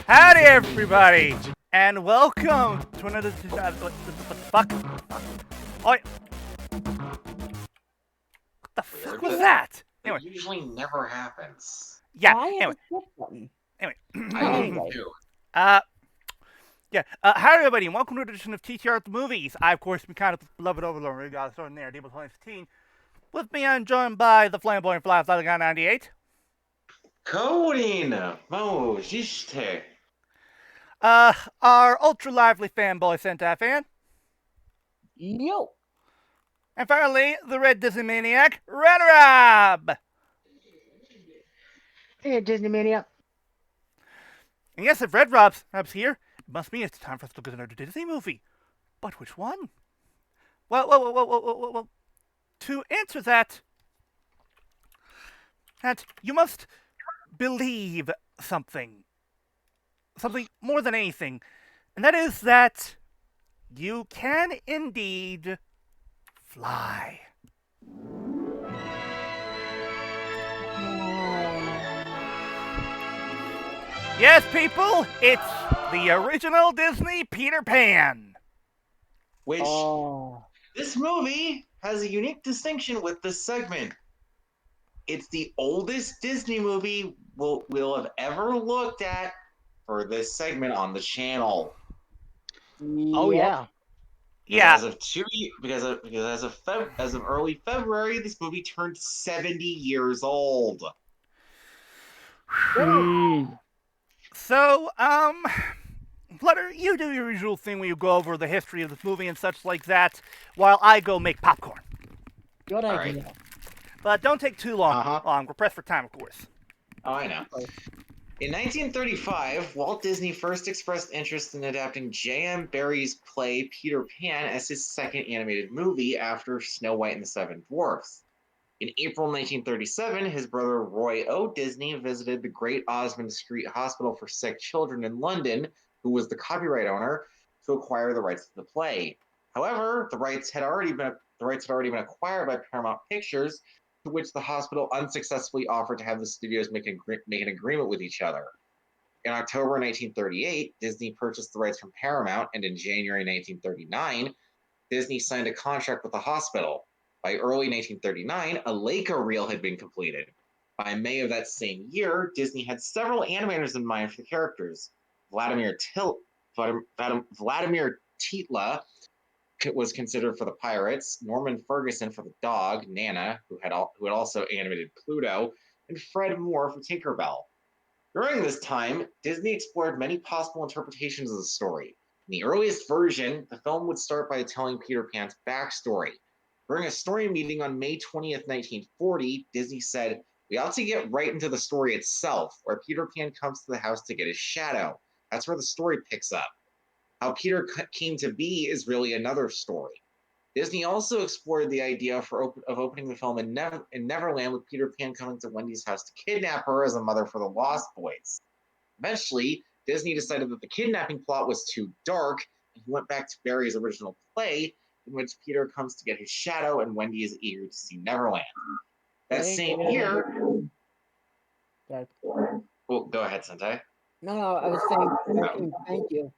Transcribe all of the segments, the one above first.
Howdy, everybody, and welcome to another. What the fuck? Oh, what the fuck was that? Anyway, It usually never happens. yeah. I have Anyway, a flip button. I do Anyway. too. yeah. Howdy, everybody, and welcome to an edition of TTR At The Movies. I, of course, am kind of beloved overlord. We got started there, Table 2015. With me, I'm joined by the flamboyant fly guy 98. Coding! Mojiste. Our ultra lively fanboy Sentai fan, Yo. and finally, the red Disney maniac RedRob. Hey, Disney Mania. And yes, if RedRob's here, it must mean it's time for us to look at another Disney movie. But which one? Well, to answer that, you must believe something. Something more than anything. And that is that you can indeed fly. Yes, people, it's the original Disney Peter Pan. Which, Oh. this movie has a unique distinction with this segment. It's the oldest Disney movie we'll have ever looked at for this segment on the channel. Oh yeah. Yeah. Because as of early February, this movie turned 70 years old. So, Flutter, you do your usual thing where you go over the history of this movie and such like that, while I go make popcorn. Good All idea. right. But don't take too long. Uh-huh. We're pressed for time, of course. Oh, I know. In 1935, Walt Disney first expressed interest in adapting J.M. Barrie's play Peter Pan as his second animated movie after Snow White and the Seven Dwarfs. In April 1937, his brother Roy O. Disney visited the Great Osmond Street Hospital for Sick Children in London, who was the copyright owner, to acquire the rights to the play. However, the rights had already been acquired by Paramount Pictures, to which the hospital unsuccessfully offered to have the studios make an agreement with each other. In October 1938, Disney purchased the rights from Paramount, and in January 1939, Disney signed a contract with the hospital. By early 1939, a Leica reel had been completed. By May of that same year, Disney had several animators in mind for the characters. Vladimir Titla was considered for the pirates, Norman Ferguson for the dog, Nana, who had also animated Pluto, and Fred Moore for Tinkerbell. During this time, Disney explored many possible interpretations of the story. In the earliest version, the film would start by telling Peter Pan's backstory. During a story meeting on May 20th, 1940, Disney said, "We ought to get right into the story itself, where Peter Pan comes to the house to get his shadow. That's where the story picks up. How Peter came to be is really another story." Disney also explored the idea of opening the film in Neverland with Peter Pan coming to Wendy's house to kidnap her as a mother for the Lost Boys. Eventually, Disney decided that the kidnapping plot was too dark, and he went back to Barrie's original play, in which Peter comes to get his shadow and Wendy is eager to see Neverland. That same year... Well, go ahead, Sentai. No, I was saying thank you.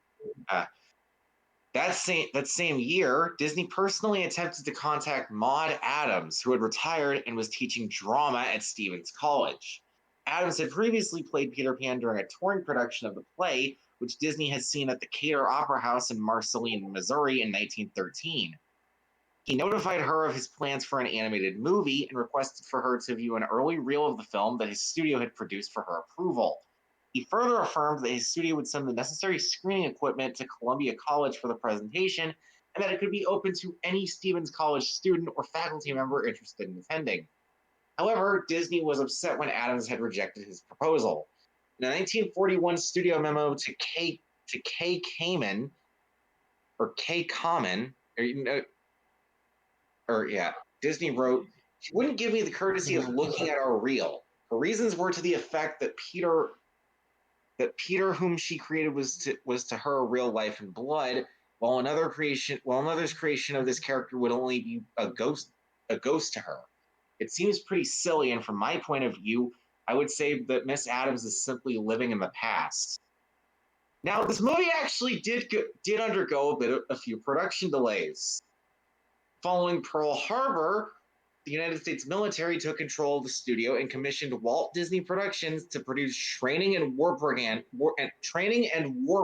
That same year, Disney personally attempted to contact Maude Adams, who had retired and was teaching drama at Stevens College. Adams had previously played Peter Pan during a touring production of the play, which Disney had seen at the Cater Opera House in Marceline, Missouri in 1913. He notified her of his plans for an animated movie and requested for her to view an early reel of the film that his studio had produced for her approval. He further affirmed that his studio would send the necessary screening equipment to Columbia College for the presentation, and that it could be open to any Stevens College student or faculty member interested in attending. However, Disney was upset when Adams had rejected his proposal. In a 1941 studio memo to K. Kamen, Disney wrote, She wouldn't give me the courtesy of looking at our reel. Her reasons were to the effect that Peter, whom she created, was to her real life and blood, while another's creation of this character would only be a ghost to her. It seems pretty silly, and from my point of view, I would say that Miss Adams is simply living in the past. Now, this movie actually did undergo a few production delays. Following Pearl Harbor, the United States military took control of the studio and commissioned Walt Disney Productions to produce training and war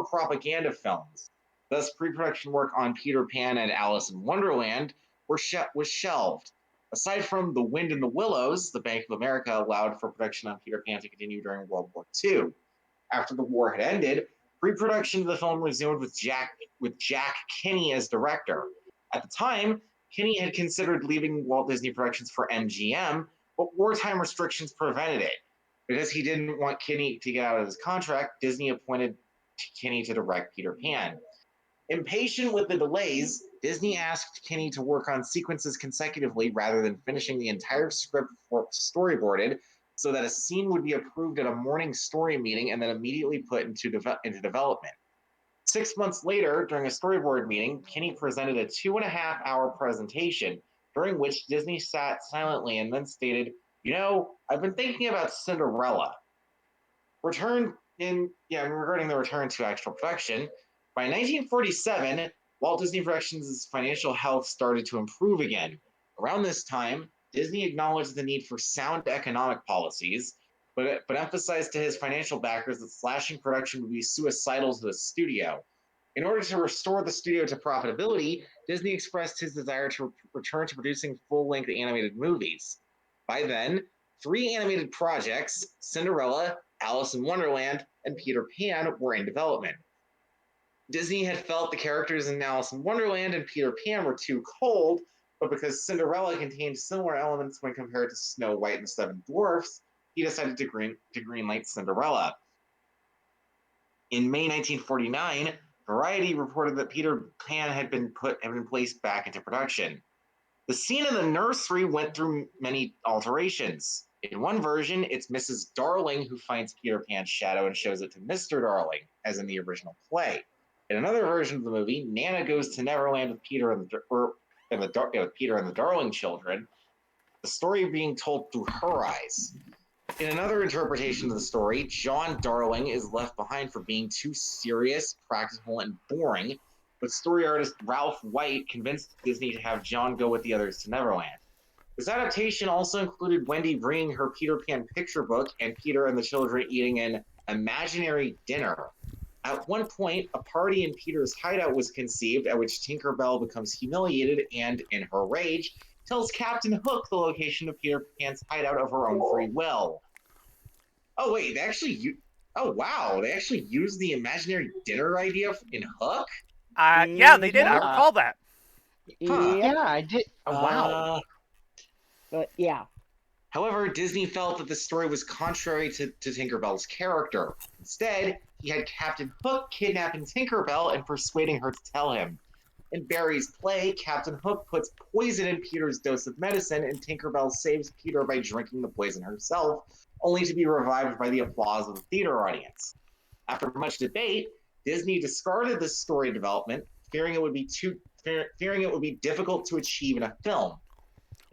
propaganda films. Thus, pre-production work on Peter Pan and Alice in Wonderland was shelved. Aside from The Wind in the Willows, the Bank of America allowed for production on Peter Pan to continue during World War II. After the war had ended, pre-production of the film resumed with Jack Kinney as director. At the time, Kinney had considered leaving Walt Disney Productions for MGM, but wartime restrictions prevented it. Because he didn't want Kinney to get out of his contract, Disney appointed Kinney to direct Peter Pan. Impatient with the delays, Disney asked Kinney to work on sequences consecutively rather than finishing the entire script storyboarded, so that a scene would be approved at a morning story meeting and then immediately put into development. 6 months later, during a storyboard meeting, Kinney presented a 2.5-hour presentation, during which Disney sat silently and then stated, I've been thinking about Cinderella. Regarding the return to actual production, by 1947, Walt Disney Productions' financial health started to improve again. Around this time, Disney acknowledged the need for sound economic policies, but emphasized to his financial backers that slashing production would be suicidal to the studio. In order to restore the studio to profitability, Disney expressed his desire to return to producing full-length animated movies. By then, 3 animated projects, Cinderella, Alice in Wonderland, and Peter Pan, were in development. Disney had felt the characters in Alice in Wonderland and Peter Pan were too cold, but because Cinderella contained similar elements when compared to Snow White and the Seven Dwarfs, he decided to greenlight Cinderella. In May 1949, Variety reported that Peter Pan had been placed back into production. The scene in the nursery went through many alterations. In one version, it's Mrs. Darling who finds Peter Pan's shadow and shows it to Mr. Darling, as in the original play. In another version of the movie, Nana goes to Neverland with Peter and the Darling children, the story being told through her eyes. In another interpretation of the story, John Darling is left behind for being too serious, practical, and boring, but story artist Ralph White convinced Disney to have John go with the others to Neverland. This adaptation also included Wendy bringing her Peter Pan picture book and Peter and the children eating an imaginary dinner. At one point, a party in Peter's hideout was conceived, at which Tinker Bell becomes humiliated and, in her rage, tells Captain Hook the location of Peter Pan's hideout of her own free will. Oh, wait, they actually used the imaginary dinner idea in Hook? Yeah, they did. I recall that. Huh. Yep. Yeah, I did. Wow. But yeah. However, Disney felt that the story was contrary to Tinkerbell's character. Instead, he had Captain Hook kidnapping Tinkerbell and persuading her to tell him. In Barry's play, Captain Hook puts poison in Peter's dose of medicine, and Tinkerbell saves Peter by drinking the poison herself, only to be revived by the applause of the theater audience. After much debate, Disney discarded this story development, fearing it would be difficult to achieve in a film.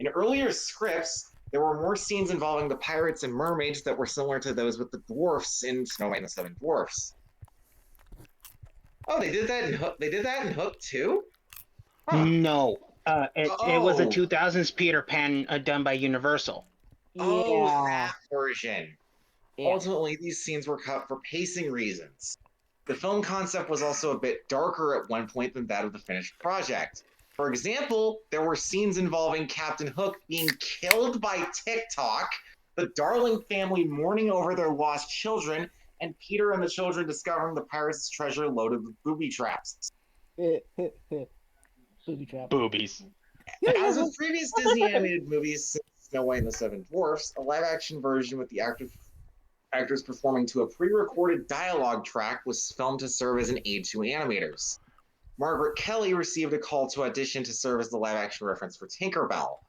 In earlier scripts, there were more scenes involving the pirates and mermaids that were similar to those with the dwarfs in Snow White and the Seven Dwarfs. Oh, they did that in Hook too? Huh. No. It was a 2000s Peter Pan done by Universal. Oh, Yeah. that version. Yeah. Ultimately, these scenes were cut for pacing reasons. The film concept was also a bit darker at one point than that of the finished project. For example, there were scenes involving Captain Hook being killed by Tick-Tock, the Darling family mourning over their lost children, and Peter and the children discovering the pirates' treasure loaded with booby traps. Booby trap. Boobies. As with previous Disney animated movies since Snow White and the Seven Dwarfs, a live-action version with the actors performing to a pre-recorded dialogue track was filmed to serve as an aid to animators. Margaret Kelly received a call to audition to serve as the live-action reference for Tinkerbell.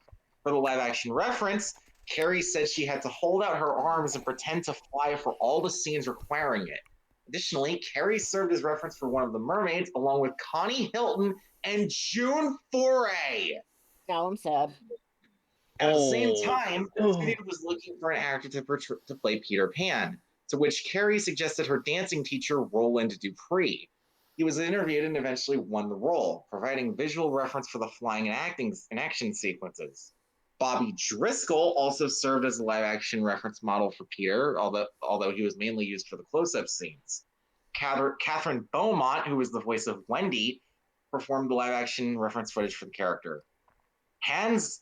For the live-action reference, Carrie said she had to hold out her arms and pretend to fly for all the scenes requiring it. Additionally, Carrie served as reference for one of the mermaids, along with Connie Hilton and June Foray. Now I'm sad. At the same time, the Oh. studio was looking for an actor to play Peter Pan, to which Carrie suggested her dancing teacher, Roland Dupree. He was interviewed and eventually won the role, providing visual reference for the flying and action sequences. Bobby Driscoll also served as a live-action reference model for Peter, although he was mainly used for the close-up scenes. Catherine Beaumont, who was the voice of Wendy, performed the live-action reference footage for the character. Hans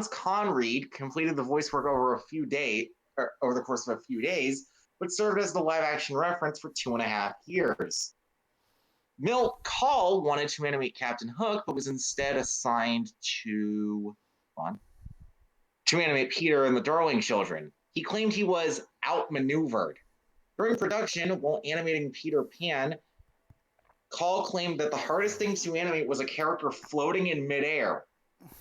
Conried completed the voice work over the course of a few days, but served as the live-action reference for 2.5 years. Milt Kahl wanted to animate Captain Hook, but was instead assigned to animate Peter and the Darling Children. He claimed he was outmaneuvered. During production, while animating Peter Pan, Kahl claimed that the hardest thing to animate was a character floating in midair.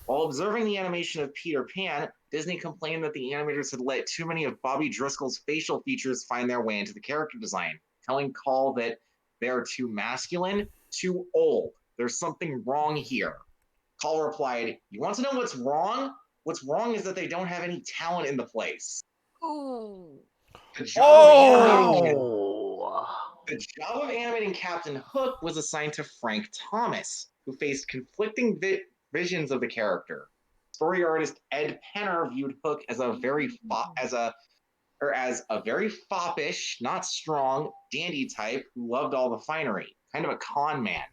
While observing the animation of Peter Pan, Disney complained that the animators had let too many of Bobby Driscoll's facial features find their way into the character design, telling Kahl that they are too masculine, too old. There's something wrong here. Kahl replied, "You want to know what's wrong? What's wrong is that they don't have any talent in the place." Ooh. The job of Oh. animating Captain Hook was assigned to Frank Thomas, who faced conflicting visions of the character. Story artist Ed Penner viewed Hook as a very foppish, not strong, dandy type who loved all the finery, kind of a con man.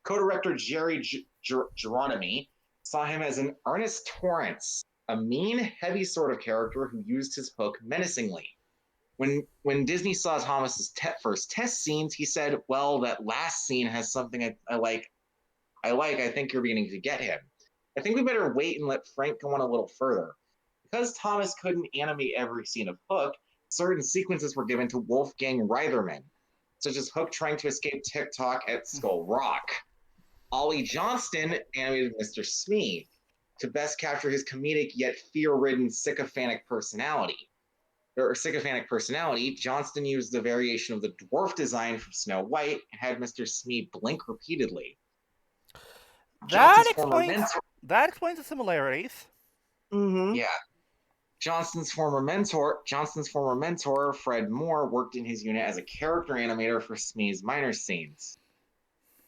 Co-director Jerry Geronimi saw him as an Ernest Torrance, a mean, heavy sort of character who used his hook menacingly. When Disney saw Thomas's first test scenes, he said, "Well, that last scene has something I like. I think you're beginning to get him. I think we better wait and let Frank go on a little further." Because Thomas couldn't animate every scene of Hook, certain sequences were given to Wolfgang Reitherman, such as Hook trying to escape Tick-Tock at Skull Rock. Ollie Johnston animated Mr. Smee to best capture his comedic yet fear-ridden sycophantic personality. Johnston used the variation of the dwarf design from Snow White and had Mr. Smee blink repeatedly. That explains the similarities. Mm-hmm. Yeah. Johnston's former mentor, Fred Moore, worked in his unit as a character animator for Smee's minor scenes.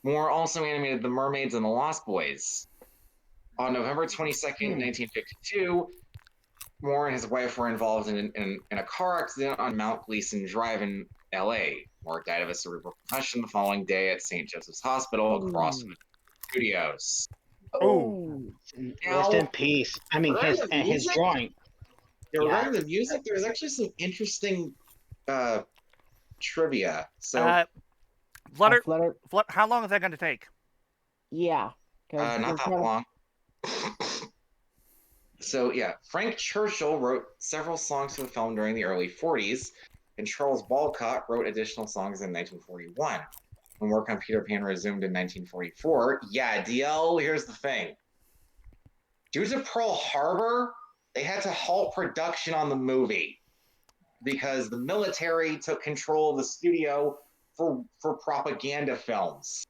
Moore also animated The Mermaids and the Lost Boys. On November 22nd, 1952, Moore and his wife were involved in a car accident on Mount Gleason Drive in L.A. Moore died of a cerebral concussion the following day at St. Joseph's Hospital across from the studios. Oh. Rest in peace. I mean, his drawing. Regarding the music, there's actually some interesting trivia. So, Flutter, how long is that going to take? Yeah. Not that long. So, yeah, Frank Churchill wrote several songs for the film during the early 40s, and Charles Balcott wrote additional songs in 1941. When work on Peter Pan resumed in 1944, DL, here's the thing. Due to Pearl Harbor, they had to halt production on the movie because the military took control of the studio for propaganda films.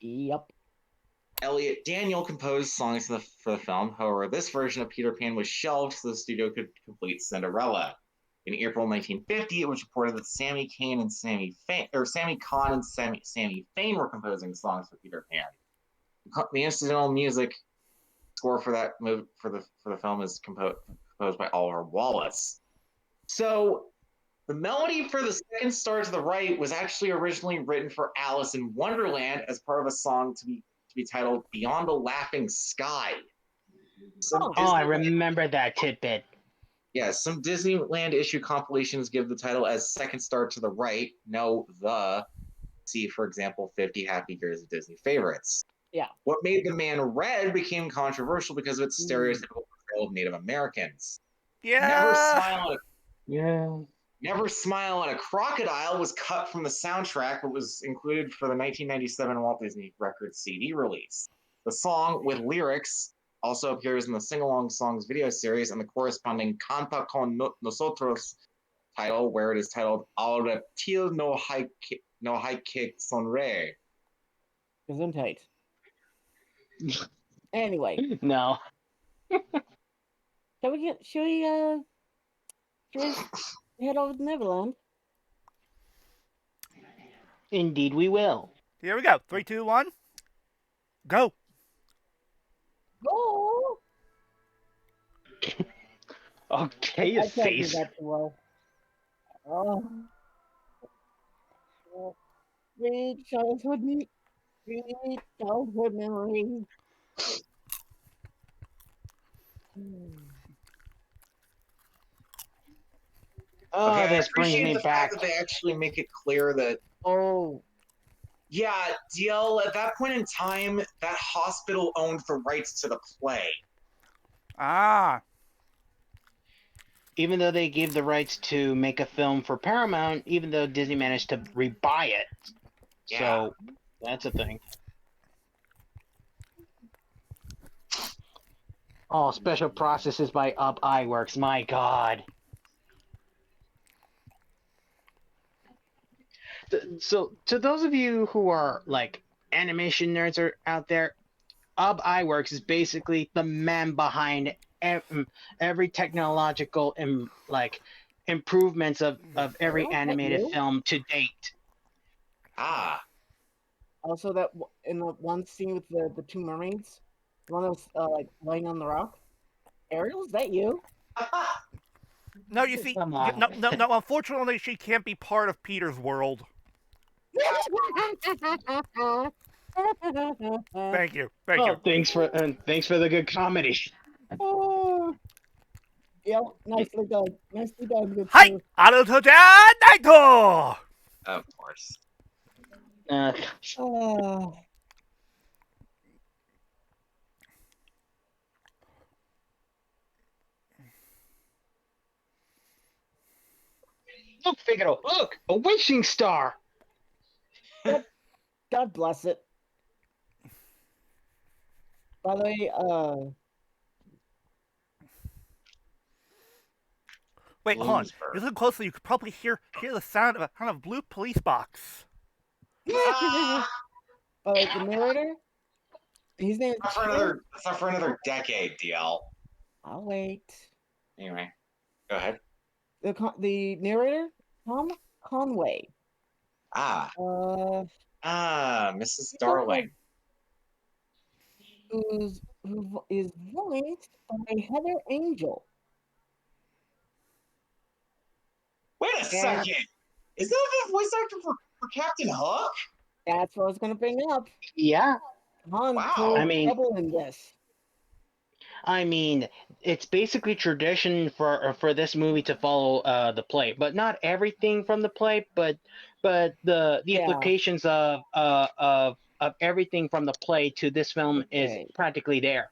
Yep. Elliot Daniel composed songs for the film. However, this version of Peter Pan was shelved so the studio could complete Cinderella. In April 1950, it was reported that Sammy Kahn and Sammy Fain were composing songs for Peter Pan. The incidental music score for that movie for the film is composed by Oliver Wallace. So the melody for the second star to the right was actually originally written for Alice in Wonderland as part of a song to be titled "Beyond the Laughing Sky." I remember that tidbit. Yeah, some Disneyland issue compilations give the title as Second Star to the Right. See, for example, 50 Happy Years of Disney Favorites. Yeah. What Made the Man Red became controversial because of its stereotypical portrayal of Native Americans. Yeah. Never Smile at a Crocodile was cut from the soundtrack, but was included for the 1997 Walt Disney Records CD release. The song, with lyrics, also appears in the Sing-Along Songs video series and the corresponding Canta con Nosotros title, where it is titled Al Reptil no Hay que Sonreír. Gesundheit. Anyway, No. should we head over to Neverland? Indeed, we will. Here we go. 3, 2, 1. Go. Go! Okay, I his can't do face. that too well. Oh. Sweet childhood memories. Oh, Okay, I this brings appreciate me the back. fact that they actually make it clear that, Oh, yeah, DL, at that point in time, that hospital owned the rights to the play. Ah. Even though they gave the rights to make a film for Paramount, even though Disney managed to rebuy it. Yeah. So, that's a thing. Oh, special processes by Up Iworks. My God. So, to those of you who are like animation nerds are out there, Up Iworks is basically the man behind every technological improvements of every Oh, animated you? film to date. Ah. Also, that in the one scene with the two mermaids, the one that was like laying on the rock. Ariel, is that you? No, you see, Come on. no. Unfortunately, she can't be part of Peter's world. Thank you. Thank you. Oh, thanks for the good comedy. Oh, yep, nicely done. Nicely done, good Hi, sir. Arutoja Naito. Of course. Oh, Look, Figaro, look, a wishing star. God bless it. By the way, Wait, hold on. If Bloomsburg. you listen closely, you could probably hear the sound of a kind of blue police box. Ah! the narrator, his name is That's not for another decade, DL. I'll wait. Anyway, go ahead. The narrator, Tom Conway. Ah. Uh, Mrs. Darling. who is voiced by Heather Angel. Wait a second. Is that the voice actor for Captain Hook? That's what I was going to bring up. Yeah, Han Wow. played I mean- double in this. I mean, it's basically tradition for this movie to follow the play, but not everything from the play, but the Yeah. implications of everything from the play to this film is Okay. practically there.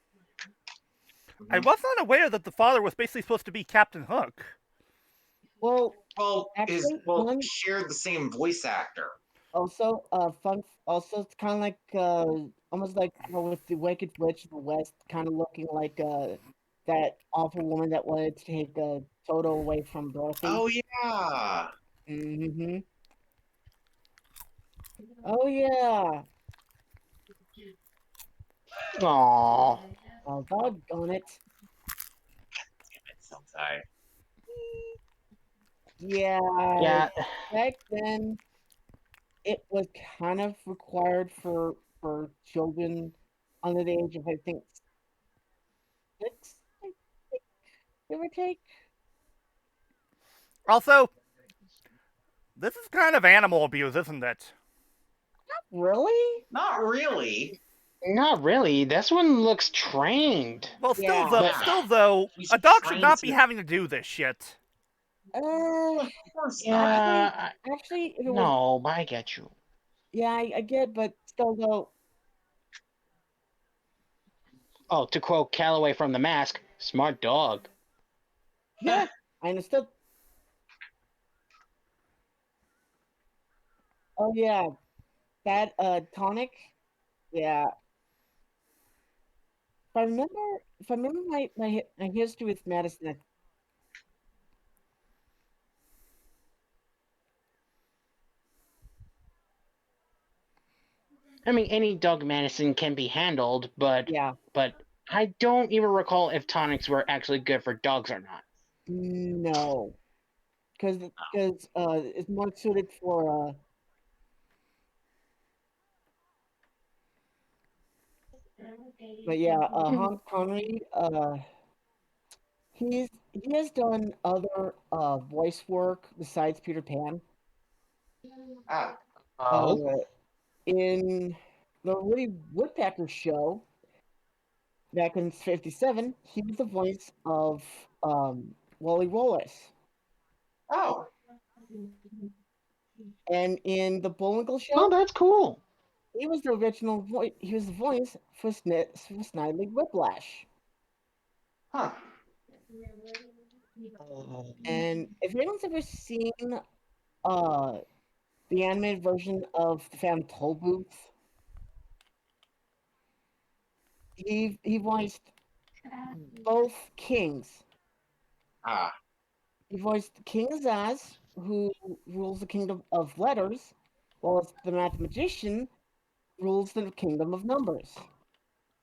I was not aware that the father was basically supposed to be Captain Hook. Well, Well, actually, shared the same voice actor. also, also, it's kind of like, almost like with the Wicked Witch of the West, kind of looking like, that awful woman that wanted to take Toto away from Dorothy. Oh, yeah. Mm-hmm. Oh, yeah. Aww. Oh, doggone it. Sentai. Yeah. Yeah, Back then, it was kind of required for children under the age of, I think, 6, give or take. Also, this is kind of animal abuse, isn't it? Really? Not really. not really. This one looks trained. Well, still, Yeah. though, He's a dog should trying not to- be having to do this shit. Of course not. Yeah, Actually, if it was, no, I get you. yeah, I get, but still, though, Oh, to quote Calloway from The Mask, smart dog. yeah, I understood. Oh yeah, that tonic, yeah. if I remember my history with Madison, I mean, any dog medicine can be handled, yeah, but I don't even recall if tonics were actually good for dogs or not. no, because it's more suited for but yeah, Hans Connery, he has done other voice work besides Peter Pan. Ah, Uh, Oh, in the Woody Woodpecker show back in '57, he was the voice of Wally Wallace, oh, and in the Bullwinkle oh, show, that's cool. he was the original voice. He was the voice for Snidely Whiplash. huh. And if anyone's ever seen uh the animated version of the Phantom Toll Booth, he voiced both kings. Ah, He voiced King Azaz, who rules the kingdom of letters, while the mathematician rules the kingdom of numbers.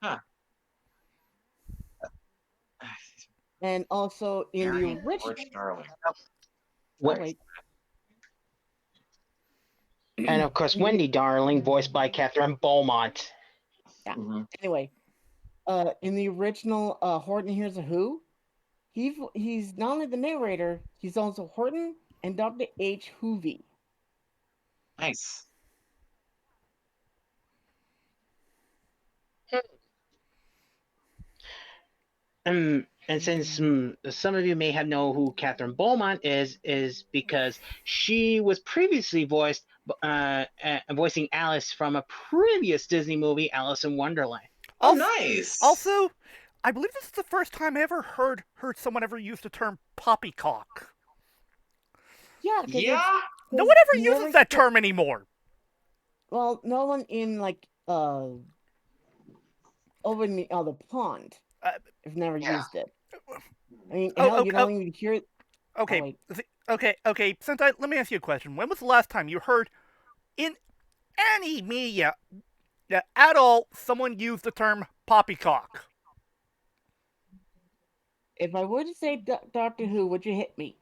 huh. And also in the Mary original, George Darling. oh What? wait, And of course, in the, Wendy Darling, voiced by Catherine Beaumont. yeah. Mm-hmm. Anyway, in the original Horton Hears a Who, he's not only the narrator, he's also Horton and Dr. H. Hoovy. Nice. And since some of you may have know who Catherine Beaumont is because she was previously voicing Alice from a previous Disney movie, Alice in Wonderland. Oh, Also, nice. also, I believe this is the first time I ever heard someone ever use the term poppycock. Yeah, Yeah. No one ever you uses never that hear, term anymore. well, no one in like over in the other pond Uh, have never Yeah. used it. I mean, oh, hell, oh, you oh, don't even hear it. Oh okay, wait, okay. Sentai, let me ask you a question. When was the last time you heard in any media at all someone use the term poppycock? if I were to say Doctor Who, would you hit me?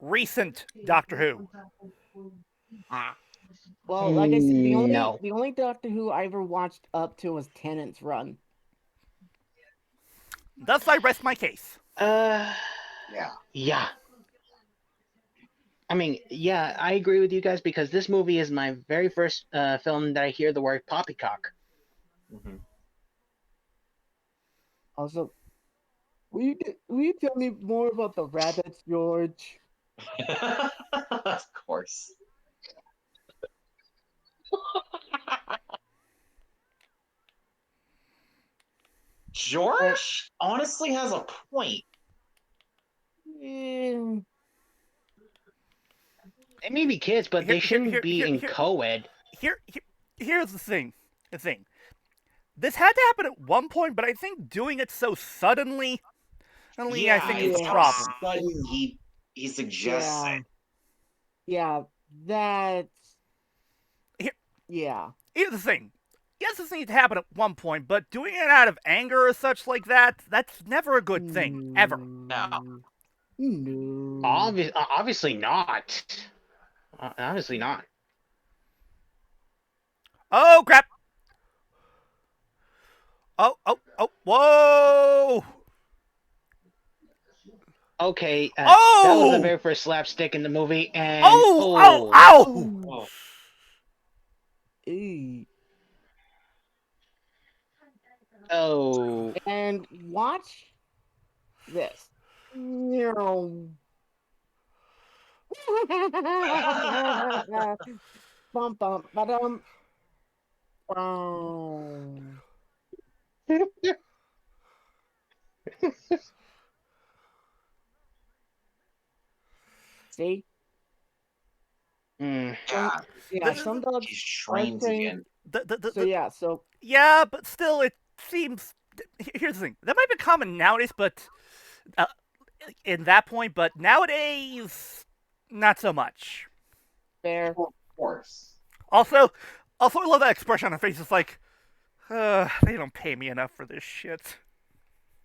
Recent Doctor Who. Ah, well, like I said, No. the only Doctor Who I ever watched up to was Tennant's run. Thus, I rest my case. Uh, Yeah. yeah. I mean, yeah, I agree with you guys because this movie is my very first film that I hear the word poppycock. Mm-hmm. Also, will you tell me more about the rabbits, George? Of course. Well, George honestly has a point. eh, They may be kids, but Here, they here, shouldn't here, be here, in here, co-ed. here, here here's the thing. The thing. This had to happen at one point, but I think doing it so suddenly, I Yeah, think is the it's how yeah, problem. sudden he suggests yeah, it. yeah. That's Here, yeah. here's the thing. Yes, this needs to happen at one point, but doing it out of anger or such like that's never a good thing. Ever. No. No, no. Obviously not. Obviously not. Oh, crap. Whoa! Okay, that was the Oh! very first slapstick in the movie, and Oh! Oh! oh, Ow! Oh, Oh. eh. oh, And watch this. No. Bum bum ba-dum. Bum. See? mm. Some Yeah. yeah, The, some the, dogs He's are trained trained. again. So yeah, so yeah, but still, seems. Here's the thing. That might be common nowadays, but uh, in that point, but nowadays, not so much. Fair. Of course. Also, I love that expression on her face. It's like, they don't pay me enough for this shit.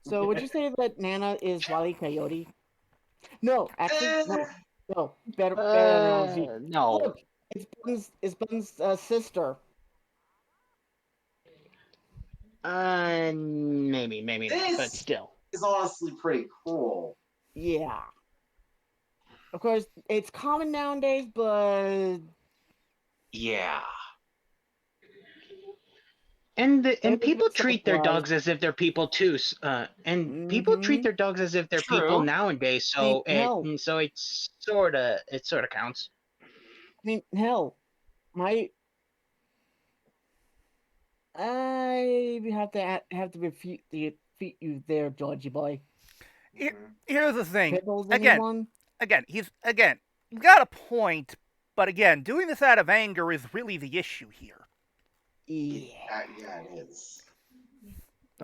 So would you say that Nana is Wile E. Coyote? No, actually, no. No, better analogy. No. Look, it's Bun's sister. Maybe not, but This still. is honestly pretty cool. Yeah. Of course, it's common nowadays, but Yeah. And It people was treat their surprise. dogs as if they're people too. And people treat their dogs as if they're people True. nowadays. See, So hell, it sort of counts. I mean, hell, I have to refute you there, Georgie boy. Here's the thing. Pickles, Again, anyone? he's got a point, but again, doing this out of anger is really the issue here. Yeah. Yeah, it is.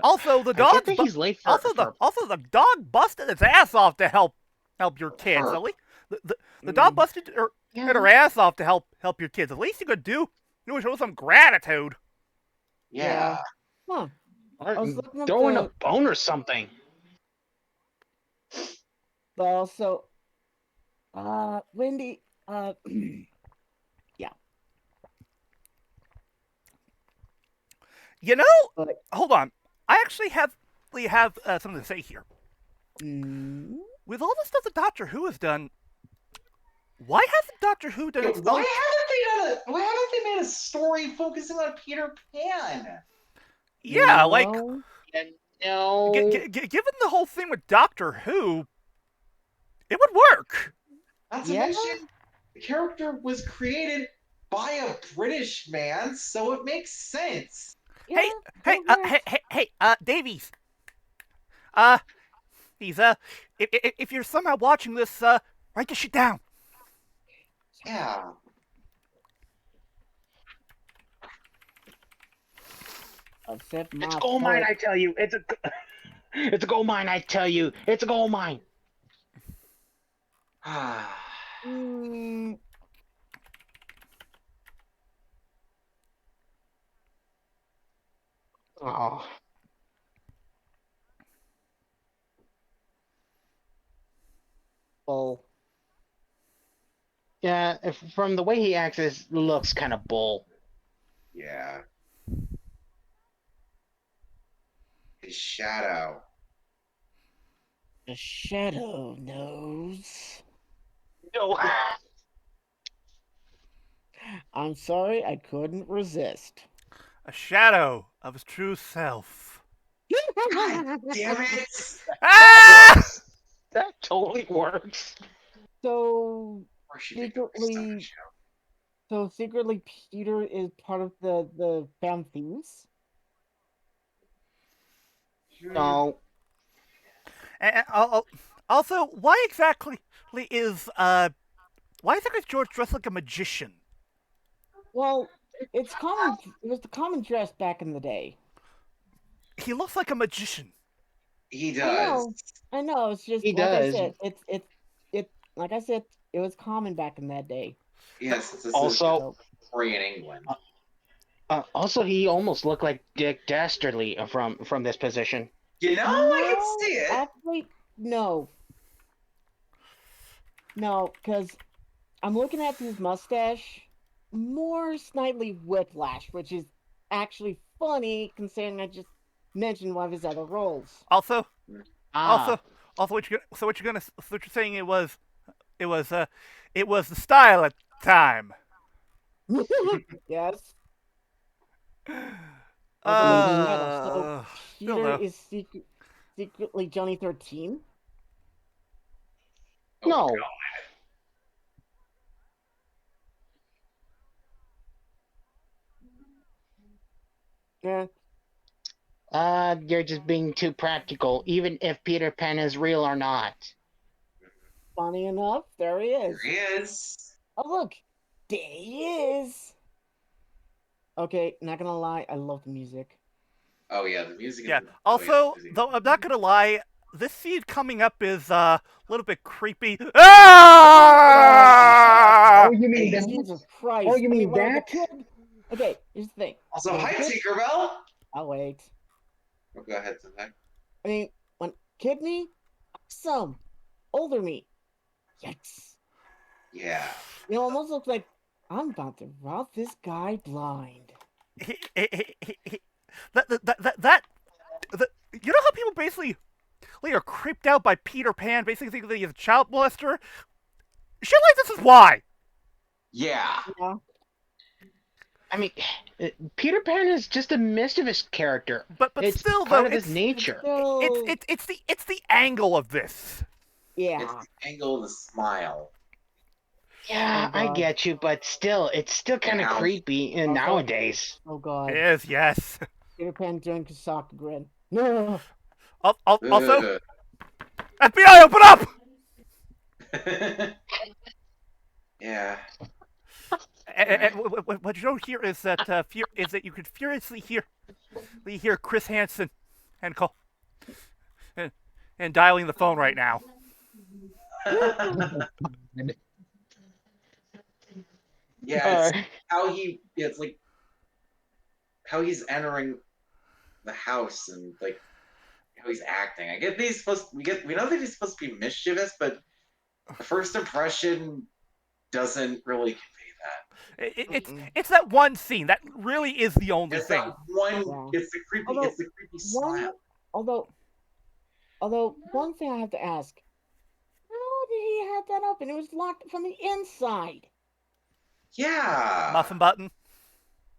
Also, the I dog. get that he's late for, Also, the dog busted its ass off to help your kids. Her. At least the dog busted her ass off to help your kids. At least you could do show some gratitude. Yeah. Huh. I was looking up throwing the- a bone or something. But also, Wendy, yeah. You know, But, hold on. I actually have something to say here. mm, With all the stuff that Doctor Who has done, why hasn't Doctor Who done its Why own? haven't they made a story focusing on Peter Pan? Yeah, like No. given the whole thing with Doctor Who, it would work. Not to mention, the character was created by a British man, so it makes sense. Hey, Davies. He's if you're somehow watching this, write this shit down. Yeah. Except It's my gold mine, part. I tell you. It's a gold mine, I tell you. It's a gold mine. Mm, Oh. bull. Yeah, from the way he acts, it looks kind of bull. Yeah. His shadow. The shadow knows. No. I'm sorry, I couldn't resist. A shadow of his true self. God damn it! Ah! That totally works. So Or she think it was secretly, stuff show. so secretly, Peter is part of the Found Thieves. No. And also, why exactly is George dressed like a magician? Well, it's common. It was the common dress back in the day. He looks like a magician. He I does. know. I know. It's just He like I does. said. It. Like I said, it was common back in that day. Yes, this Also- is free in England. Also, he almost looked like Dick Dastardly from this position. You know, I can see it. Actually, no. No, because I'm looking at his mustache. More Snidely Whiplash, which is actually funny considering I just mentioned one of his other roles. Also, Ah. what you're saying it was the style at the time. Yes. Still Peter though. is secretly Johnny 13. No. God. Yeah. You're just being too practical, even if Peter Pan is real or not. Funny enough, there he is. There he is. Oh look, there he is. Okay, not gonna lie, I love the music. Oh yeah, the music. Yeah. Oh, yeah, Also, the music. though I'm not gonna lie, this scene coming up is a little bit creepy. Ah! Oh, you mean that? Jesus Christ. Oh, you mean when that? The kid... Okay, here's the thing. Also, When hi kid... Tinkerbell. I'll wait. Oh, go ahead, Sentai. I mean, when kid me, awesome. Older me, yikes. Yeah. You know, almost looks like I'm about to rob this guy blind. You know how people basically are creeped out by Peter Pan, basically think that he's a child molester? Shit like this is why. Yeah. Yeah. I mean, Peter Pan is just a mischievous character. But it's still, part though, of his nature. Still... It's the angle of this. Yeah. It's the angle of the smile. Yeah, Oh, I God. get you, but still, it's still kind of Now- creepy Also- nowadays. Oh God. It is, yes. Peter Pan doing Kasaka grin. No. Also, Ugh. FBI, open up! Yeah. And what you don't hear is that you could furiously hear Chris Hansen and call and dialing the phone right now. Yeah, it's how it's like how he's entering the house and like how he's acting. I get these we know that he's supposed to be mischievous, but the first impression doesn't really convey that. It's that one scene that really is the only It's thing. that one. Yeah. It's the creepy. Although, It's the creepy smile. Although one thing I have to ask: how did he have that open? It was locked from the inside. Yeah. Muffin button.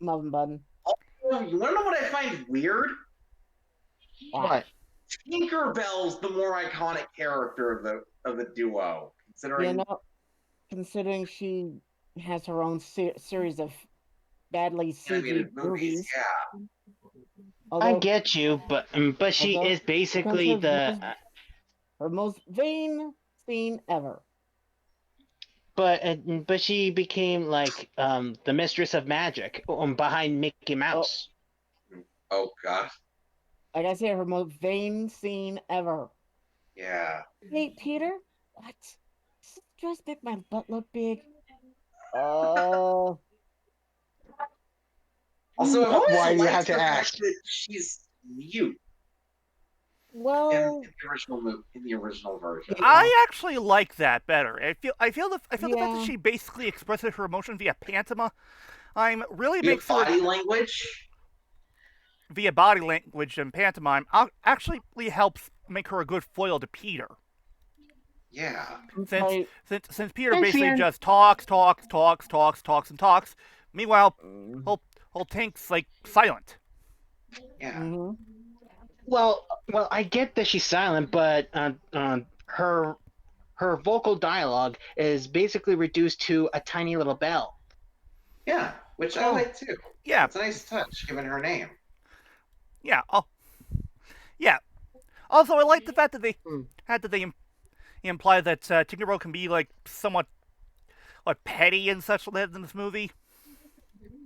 Muffin button. Oh, you want to know what I find weird? What? Tinkerbell's the more iconic character of the duo, considering. You know, considering she has her own series of badly CG animated movies. Yeah. Although, I get you, but she is basically her most vain scene ever. But she became like the mistress of magic behind Mickey Mouse. Oh God. Like I said, her most vain scene ever. Yeah. Hey, Peter, what? Does this dress make my butt look big? Also, I've always Why do you liked have to the fact ask? that she's mute Well, in the original version. I actually like that better. I feel the fact Yeah. that she basically expresses her emotion via pantomime. Really Via makes body her language. via body language and pantomime actually helps make her a good foil to Peter. Yeah. Since Peter Thanks, basically Ian. just talks. Meanwhile, whole Tank's like silent. Yeah. Mm-hmm. Well, I get that she's silent, but her vocal dialogue is basically reduced to a tiny little bell. Yeah. Which I like too. Yeah. It's a nice touch, given her name. Yeah. Oh. Yeah. Also, I like the fact that they imply that Tinkerbell can be like somewhat like petty and such in this movie.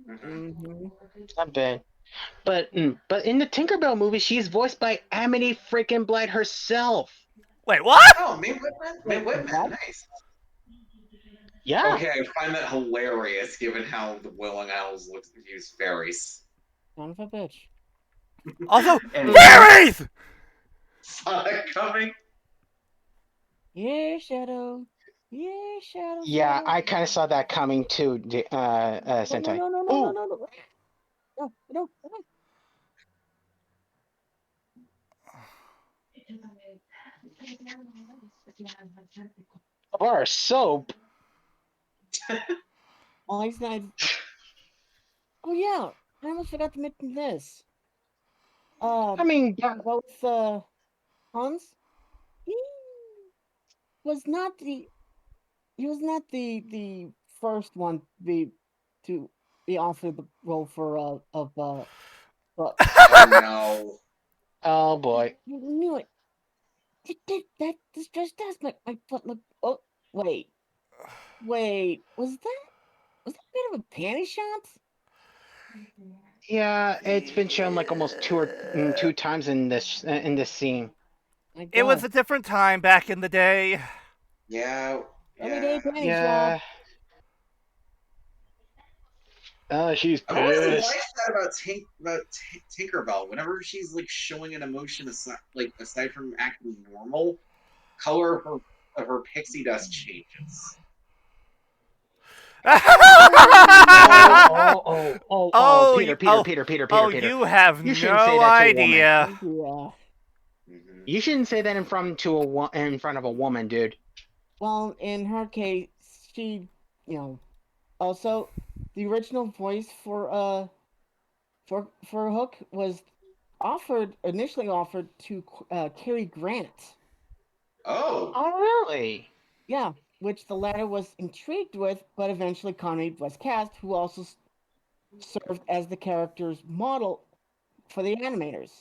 Mm-hmm. Not bad. But in the Tinkerbell movie, she's voiced by Amity freaking Blight herself. Wait, what? Oh, Mae Whitman. Mae Whitman. What? Nice. Yeah. Okay, I find that hilarious, given how the Willing Owls use fairies. Son of a bitch. Also, And fairies! Sonic coming. Yeah, Shadow. Yeah, Shadow. Yeah, Shadow. I kind of saw that coming too, Sentai. No. Or soap. Oh, he's not. Oh yeah, I almost forgot to mention this. I mean, Both Hans, he was not the first one to be offered the role for Oh no. oh boy. You knew it. This just does make my foot look. Oh wait, was that a bit of a panty shot? Yeah, it's been shown like almost two times in this scene. My It was God. a different time back in the day. Yeah, Everyday yeah. penny shop. Yeah. Oh, she's I've always pissed. liked that about Tinkerbell. Whenever she's like showing an emotion aside from acting normal, color of her pixie dust changes. Oh, Peter, Peter, Peter, Peter, Peter, oh, Peter. you have You shouldn't say no that to a woman. idea. Yeah. Mm-hmm. You shouldn't say that in front of a woman, dude. Well, in her case, she, also the original voice for Hook was initially offered to Cary Grant. Oh. Oh, really? Yeah, which the latter was intrigued with, but eventually Conrad was cast, who also served as the character's model for the animators.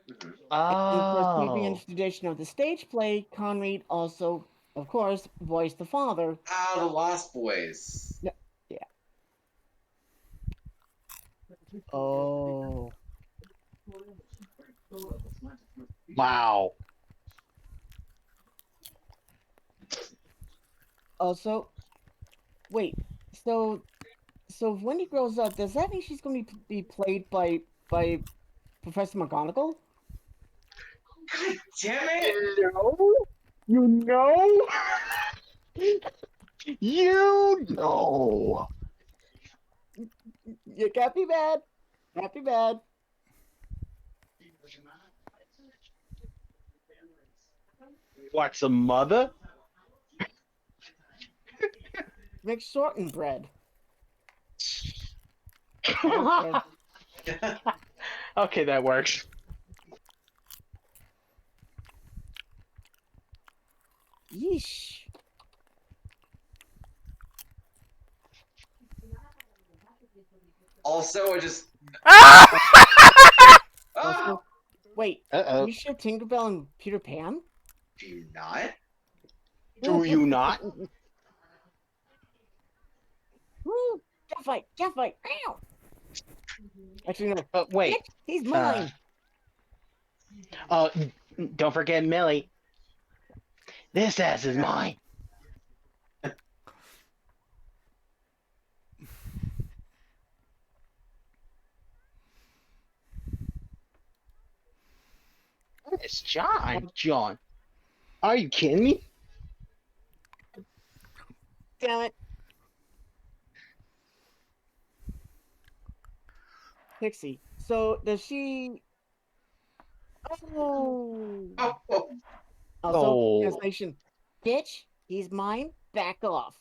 Mm-hmm. And of course, keeping in Oh. tradition of the stage play, Conrad also, of course, voiced the father. Ah, the Lost Boys. Yeah. Oh. Wow. Also, wait. So if Wendy grows up, does that mean she's going to be played by Professor McGonagall? God damn it! No. You know? You know. You can't be bad. Can't be bad. What's a mother? Make shortened bread. Okay, that works. Yeesh. Also, I just. Also, wait. Uh-oh. You sure Tinkerbell and Peter Pan? Do you not? Do you not? Woo! Cat fight! Ow! Actually, no. Wait. Bitch, he's mine. Oh, don't forget Millie. This ass is mine. It's John. John. Are you kidding me? Damn it. Pixie. So does she? Oh. Oh. Also, Oh. translation. Bitch, he's mine. Back off.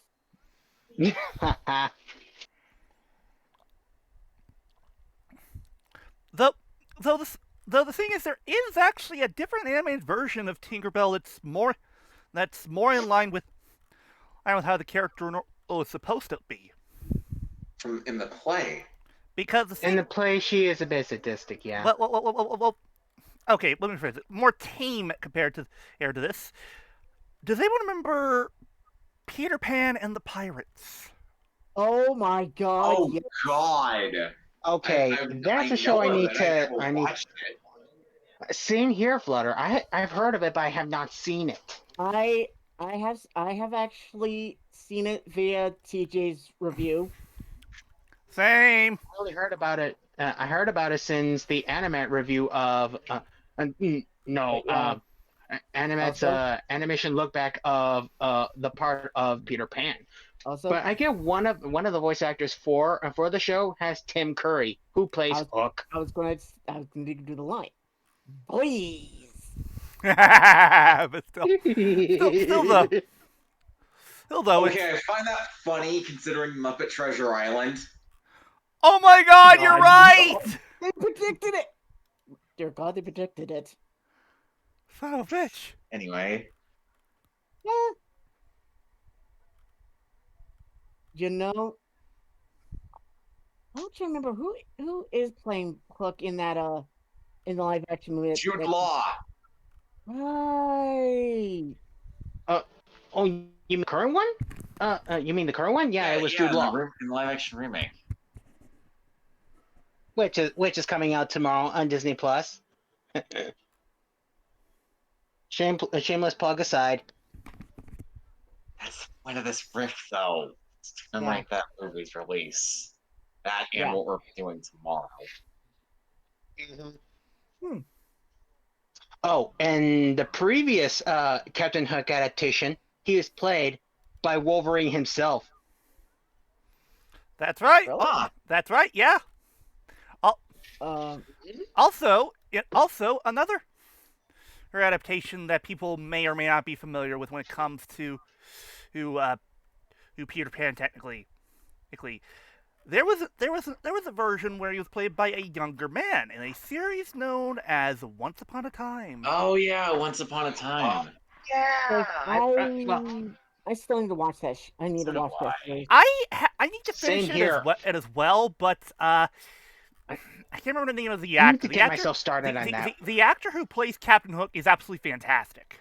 Though, though the thing is, there is actually a different animated version of Tinkerbell that's more in line with, I don't know how the character is supposed to be. From in the play. Because in the play, she is a bit sadistic, yeah. well, okay, let me phrase it. More tame compared to this. Does anyone remember Peter Pan and the Pirates? Oh my God! Oh yes. God. Okay, that's a show I need to. Watch it. Same here, Flutter. I've heard of it, but I have not seen it. I have actually seen it via TJ's review. Same. I only heard about it. I heard about it since the Animate review of Animate's animation look back of the part of Peter Pan. Also, but I get one of the voice actors for the show has Tim Curry, who plays Hook. I was going to do the line. Please. But still though. Okay, I find that funny considering Muppet Treasure Island. Oh my God, you're right! They predicted it! Dear God, they predicted it. Son of a bitch. Anyway. Yeah. You know, I don't remember who is playing Hook in that in the live action movie. Jude Law. Right. Oh, you mean the current one? You mean the current one? Yeah, it was Jude Law. In the live action remake. which is coming out tomorrow on Disney Plus. Shameless plug aside. That's the point of this riff, though. And Yeah. like that movie's release. That and Yeah. what we're doing tomorrow. Oh, and the previous Captain Hook adaptation, he was played by Wolverine himself. That's right. Really? Huh. That's right. Yeah. Also, another adaptation that people may or may not be familiar with when it comes to Peter Pan. Technically, there was a version where he was played by a younger man in a series known as Once Upon a Time. Oh yeah, Once Upon a Time. Yeah. I still need to watch that. I need So to do watch I. that series. I need to finish Same it here. as well, but I can't remember the name of the I need actor. to get myself started on that. The actor who plays Captain Hook is absolutely fantastic.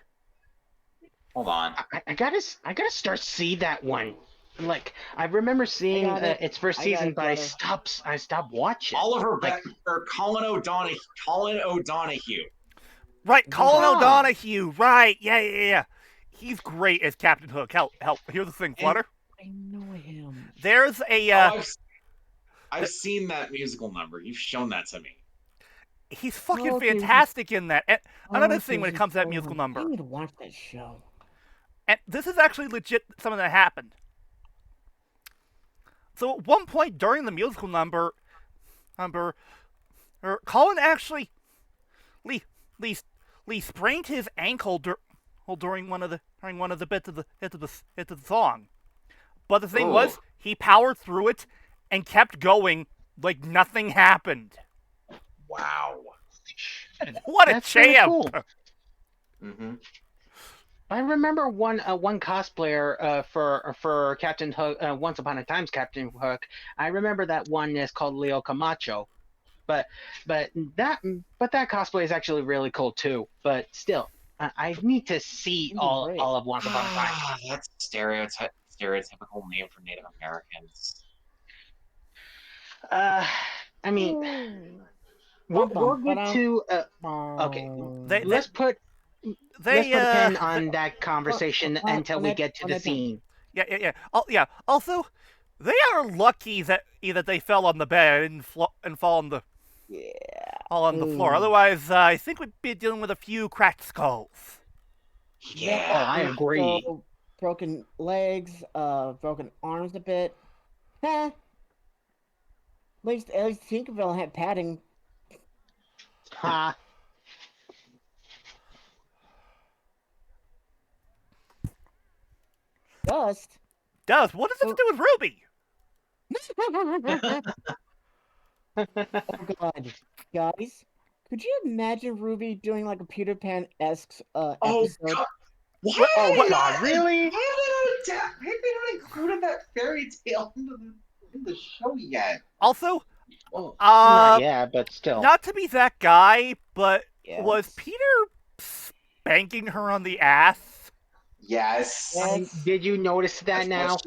Hold on. I gotta start see that one. Like I remember seeing its first season, but I stopped watching. Oliver or Colin O'Donoghue. Right, Colin Ah. O'Donoghue. Right, yeah. He's great as Captain Hook. Help. Here's the thing, Flutter. I know him. There's a. I've seen that musical number. You've shown that to me. He's fucking fantastic in that. And another thing when it comes to that musical I number, need to watch that show. and this is actually legit something that happened. So at one point during the musical number, Colin actually Lee sprained his ankle during one of the bits of the song. But the thing was, he powered through it and kept going like nothing happened. Wow. What a That's really champ! cool. Mm-hmm. I remember one cosplayer for Captain Hook, Once Upon a Time's Captain Hook. I remember that one is called Leo Camacho, but that cosplay is actually really cool too. But still, I need to see all of Once Upon a Time. That's stereotypical name for Native Americans. I mean, we'll get to okay. Let's put a pin on that conversation until we get to the scene. Yeah. Also, they are lucky that they fell on the bed and fall on the all on the floor. Otherwise, I think we'd be dealing with a few cracked skulls. Yeah, Oh, I agree. So, broken legs, broken arms a bit. At least Tinkerbell had padding. Ha. Dust. What does it have to do with Ruby? Oh God, guys, could you imagine Ruby doing like a Peter Pan-esque episode? God. What? Oh God, really? Why have they not included that fairy tale in the show yet? Also, yeah, but still. not to be that guy, but Yes. was Peter spanking her on the ass? Yes. Did you notice that now?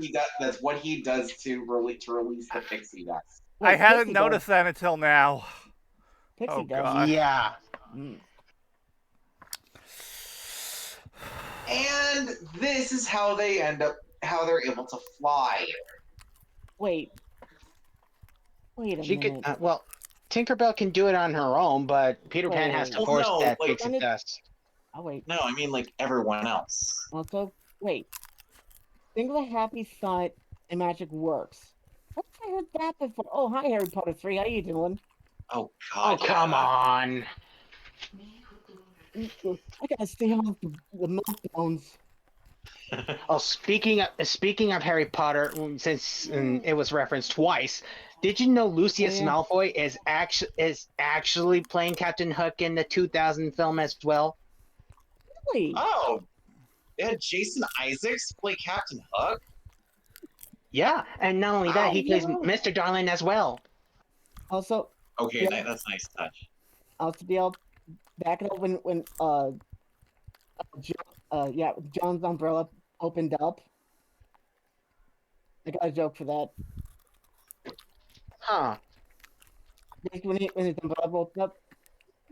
That's what he does to release the pixie dust. Well, I hadn't Pixie noticed that until now. Pixie Oh, does. God. Yeah. And this is how they're able to fly. Wait a She minute. could. Well, Tinkerbell can do it on her own, but Peter Pan has to force that like, pixie dust. Oh wait. No, I mean like everyone else. Also, wait. Think of the happy thought and magic works. What's I heard that before? Oh, hi, Harry Potter 3. How you doing? Oh God. Oh, come on. I gotta stay off the milk bones. Oh, speaking of Harry Potter, since it was referenced twice, did you know Lucius Malfoy is actually playing Captain Hook in the 2000 film as well? Really? Oh, they had Jason Isaacs play Captain Hook. Yeah, and not only that, he plays Mr. Darling as well. Also, Okay, that's a nice touch. to be able back it up when John's umbrella opened up. I got a joke for that. Huh. Basically, when he's doubled up,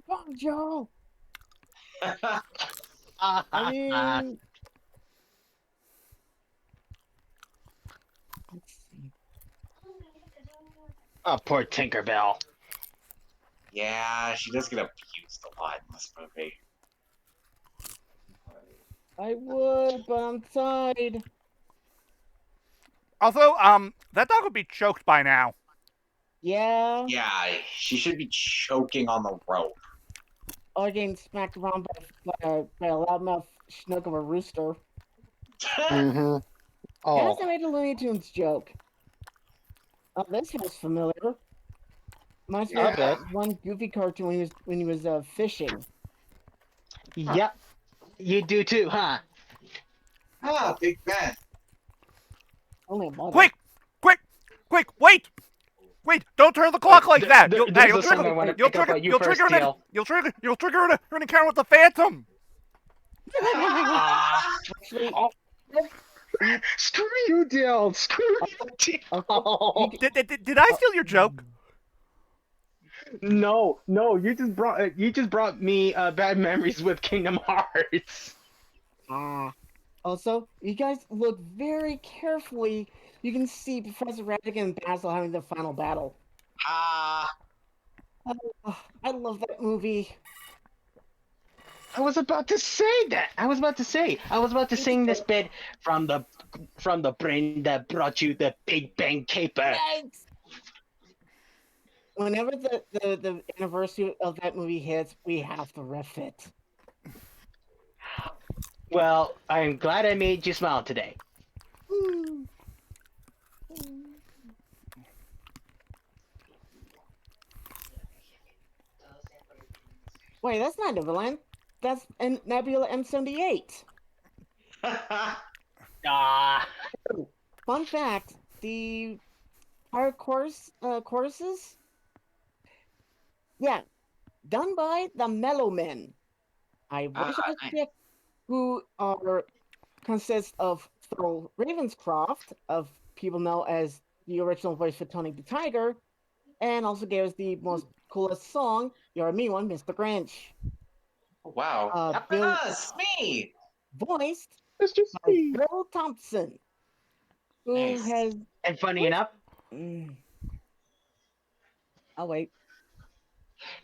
come on, Joe. I mean, let's see. Oh, poor Tinkerbell. Yeah, she does get abused a lot in this movie. I would, but I'm tied. Also, that dog would be choked by now. Yeah. Yeah, she should be choking on the rope. Or getting smacked around by a loudmouth snook of a rooster. Mm-hmm. As Oh, I made a Looney Tunes joke. Oh, this was familiar. Reminds me of Yeah. that one Goofy cartoon when he was fishing. yep. You do too, huh? Ah, Big Ben. Only a mother. Quick, wait! Don't turn the clock like that! There's You'll a song I want to pick up on you first, Teal. You'll trigger an encounter with the Phantom! Actually, Oh, screw you, Teal! Screw you, Teal! Did I steal your joke? No, you just brought me bad memories with Kingdom Hearts. Also, you guys look very carefully. You can see Professor Radigan and Basil having the final battle. Ah, Oh, I love that movie. I was about to say that. I was about to sing this bit from the brain that brought you the Big Bang Caper. Yikes! Whenever the anniversary of that movie hits, we have to riff it. Well, I'm glad I made you smile today. Wait, that's not Neverland. That's Nebula M78. Ah, Fun fact: the choruses, yeah, done by the Mellow Men. I wish I could pick who consist of Phil Ravenscroft, of people know as the original voice for Tony the Tiger, and also gave us the most coolest song, "You're a Me One, Mr. Grinch." wow. Bill Us, me. voiced Mr. by Steve. Bill Thompson, who Nice. has. And funny enough, Oh wait.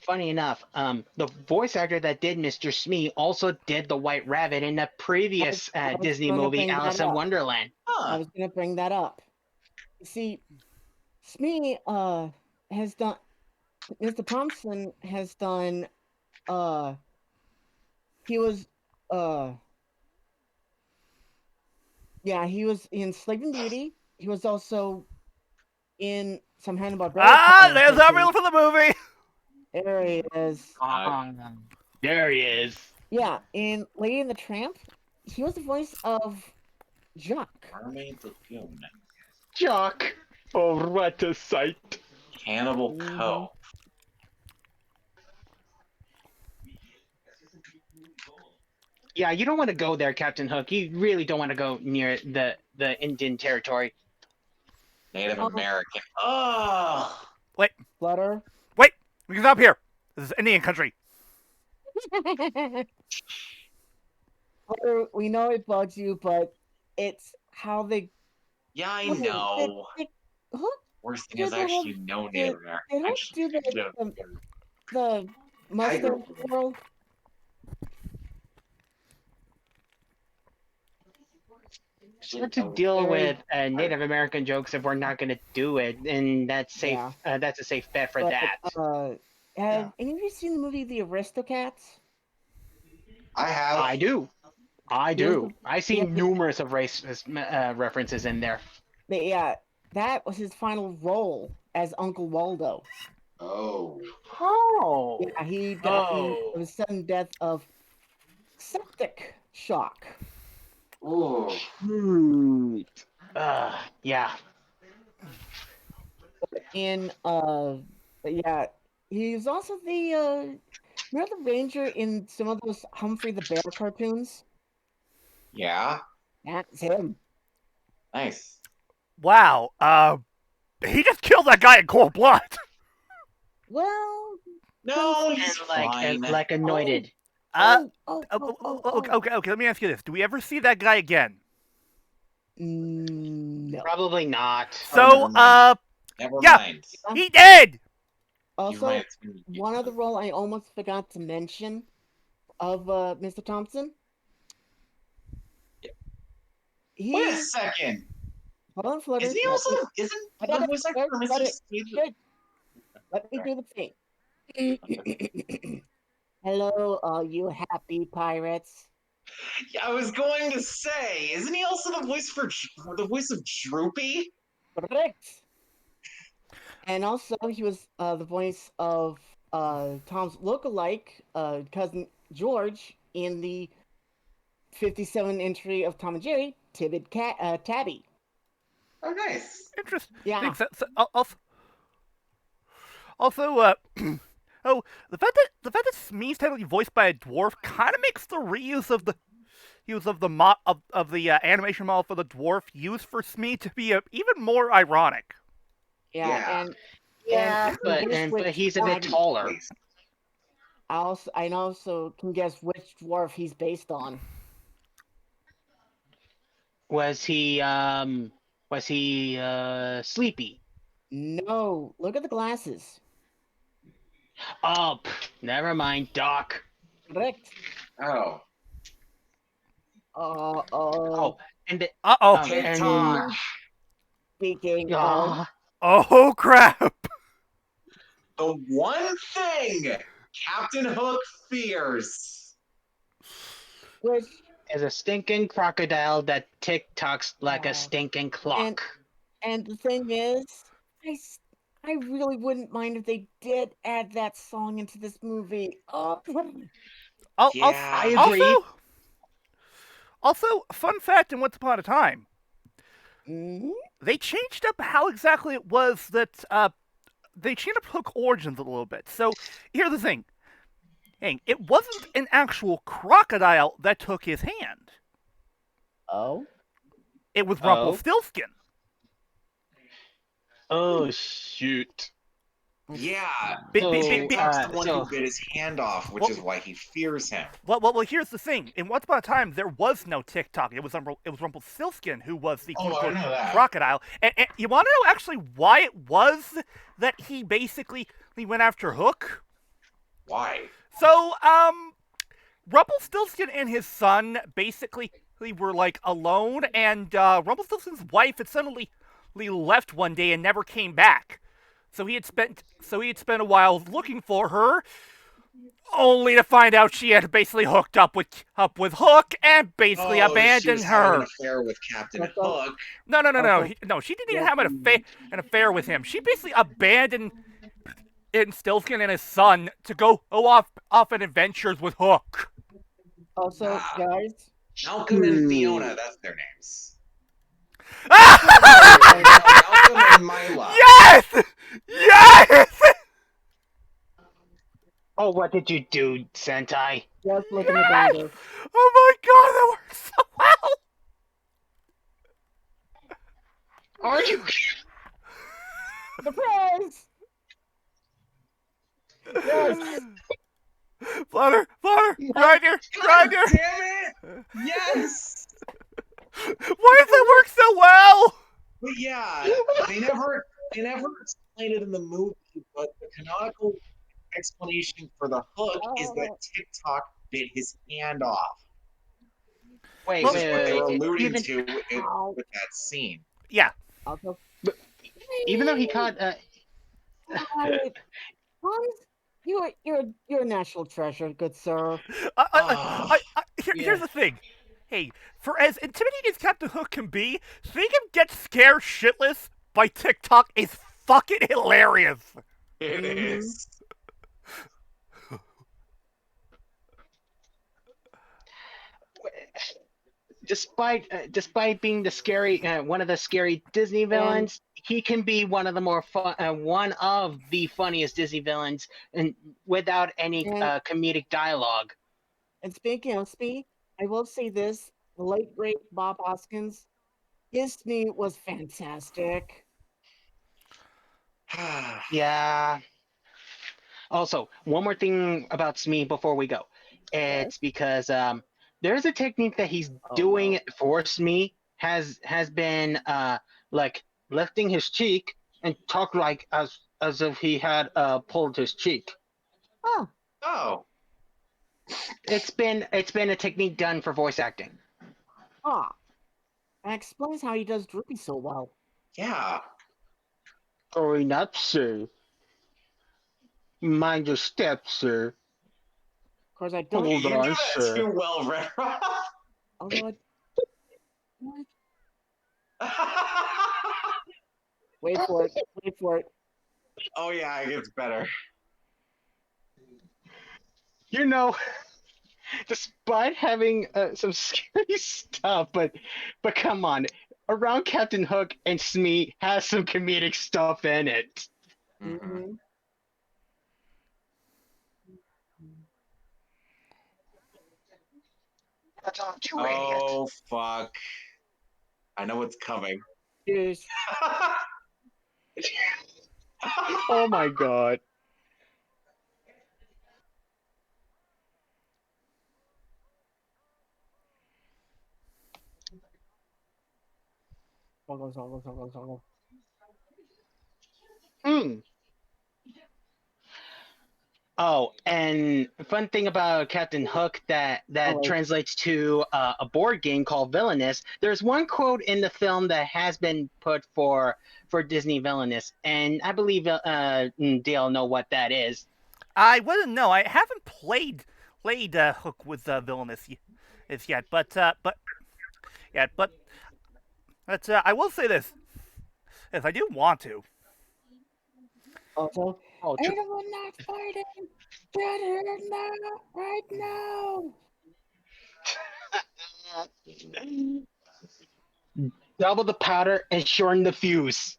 the voice actor that did Mr. Smee also did the White Rabbit in the previous I was Disney gonna movie, bring that Alice in up. Wonderland. I was going to bring that up. See, Smee has done. Mr. Thompson has done. He was. Yeah, he was in Sleeping Beauty. He was also in some Hanna-Barbera. There's our reel for the movie! There he is. There he is. Yeah, in Lady and the Tramp, he was the voice of Jacques. Mermaid Lagoon. Jock. Oh, what a sight. Cannibal Cove. Yeah, you don't want to go there, Captain Hook. You really don't want to go near the Indian territory. Native American. Oh. Flutter. Wait! We can stop here! This is Indian country. Flutter, we know it bugs you, but it's how they. Yeah, I know. Worst thing is I actually know Native American. They don't do the mustard world. It's hard to deal with Native American jokes if we're not going to do it, and that's safe. Yeah. That's a safe bet for that. Have any of you seen the movie The Aristocats? I have. I do. I see numerous of race references in there. Yeah, that was his final role as Uncle Waldo. Oh. Yeah, he died of a sudden death of septic shock. Oh. Yeah. Yeah, he's also the remember the ranger in some of those Humphrey the Bear cartoons? Yeah. That's him. Nice. Wow, he just killed that guy in cold blood! Well, No, he's fine. like anointed. Okay. Let me ask you this: do we ever see that guy again? no. Probably not. So, Never yeah. mind. He did. Also, You're right, it's gonna be- one other role I almost forgot to mention of Mr. Thompson. Yeah. He, Wait a second. hold on, Flutter. Isn't he also? Isn't the voice actor for Mr. Steve? Let me do the thing. Hello, all you happy pirates. Yeah, I was going to say, isn't he also the voice for the voice of Droopy? Correct. And also, he was the voice of Tom's lookalike cousin George in the 57 entry of Tom and Jerry, Tabby. Oh, nice. Interesting. Yeah. Also, oh, the fact that Smee's technically voiced by a dwarf kind of makes the reuse of the animation model for the dwarf used for Smee to be even more ironic. Yeah. But he's a bit taller. I also can guess which dwarf he's based on. Was he sleepy? No, look at the glasses. Oh, never mind, Doc. Correct. Oh. Oh, and TikTok. Speaking of, oh crap! The one thing Captain Hook fears, which is a stinking crocodile that tick-tocks like a stinking clock. And the thing is, I really wouldn't mind if they did add that song into this movie. Oh, yeah, I agree. Also, fun fact in Once Upon a Time, mm-hmm. they changed up how exactly it was that they changed up Hook origins a little bit. So here's the thing. Hey, it wasn't an actual crocodile that took his hand. Oh? It was Rumpelstiltskin. Oh, shoot. Yeah, TikTok's the one who bit his hand off, which is why he fears him. Well, here's the thing. In Once Upon a Time, there was no TikTok. It was Rumpelstiltskin who was the crocodile. And you want to know actually why it was that he basically went after Hook? Why? So, Rumpelstiltskin and his son basically were like alone, and Rumpelstiltskin's wife had suddenly left one day and never came back. So he had spent a while looking for her, only to find out she had basically hooked up with Hook and basically abandoned she was her. Having an affair with Captain Hook. No. She didn't even have an affair with him. She basically abandoned Stiltskin and his son to go off on adventures with Hook. Also, guys, Malcolm and Fiona, that's their names. Malcolm and Mila. Yes! Oh, what did you do, Sentai? Just look at the binder. Oh my god, that works so well! Are you? Surprise! Yes! Flutter! Grinder! Damn it! Yes! Why does that work so well? But yeah, they never explain it in the movie, but the canonical explanation for the hook is that TikTok bit his hand off. Wait, what they were alluding to with that scene. Yeah. Also, even though he caught you're a national treasure, good sir. Here's the thing. Hey, for as intimidating as Captain Hook can be, seeing him get scared shitless by TikTok is fucking hilarious. It is. Despite being the scary one of the scary Disney villains, he can be one of the more one of the funniest Disney villains, and without any comedic dialogue. And speaking of Smee, I will say this: the late great Bob Hoskins, his Smee was fantastic. Yeah. Also, one more thing about Smee before we go. Yes. It's because there's a technique that he's Oh, doing no. for Smee has been like lifting his cheek and talk like as if he had pulled his cheek. Huh. Oh, It's been a technique done for voice acting. Ah. That explains how he does Droopy so well. yeah. Growing up, sir. Mind your step, sir. Of course, I don't. Hold You do on, that sir. too well, RedRob. Although I. What? Wait for it. Wait for it. Oh yeah, it gets better. You know, despite having some scary stuff, but come on, around Captain Hook and Smee has some comedic stuff in it. Mm-hmm. That's all, you idiot. Oh fuck! I know what's coming. Cheers. Oh my god. Soggle. Hmm. Oh, and fun thing about Captain Hook that Alright. translates to a board game called Villainous. There's one quote in the film that has been put for Disney Villainous, and I believe Dale know what that is. I wouldn't know. I haven't played Hook with Villainous yet, but I will say this: if I do want to, Also, Oh, anyone not fighting? Get here now! Right now! double the powder and shorten the fuse.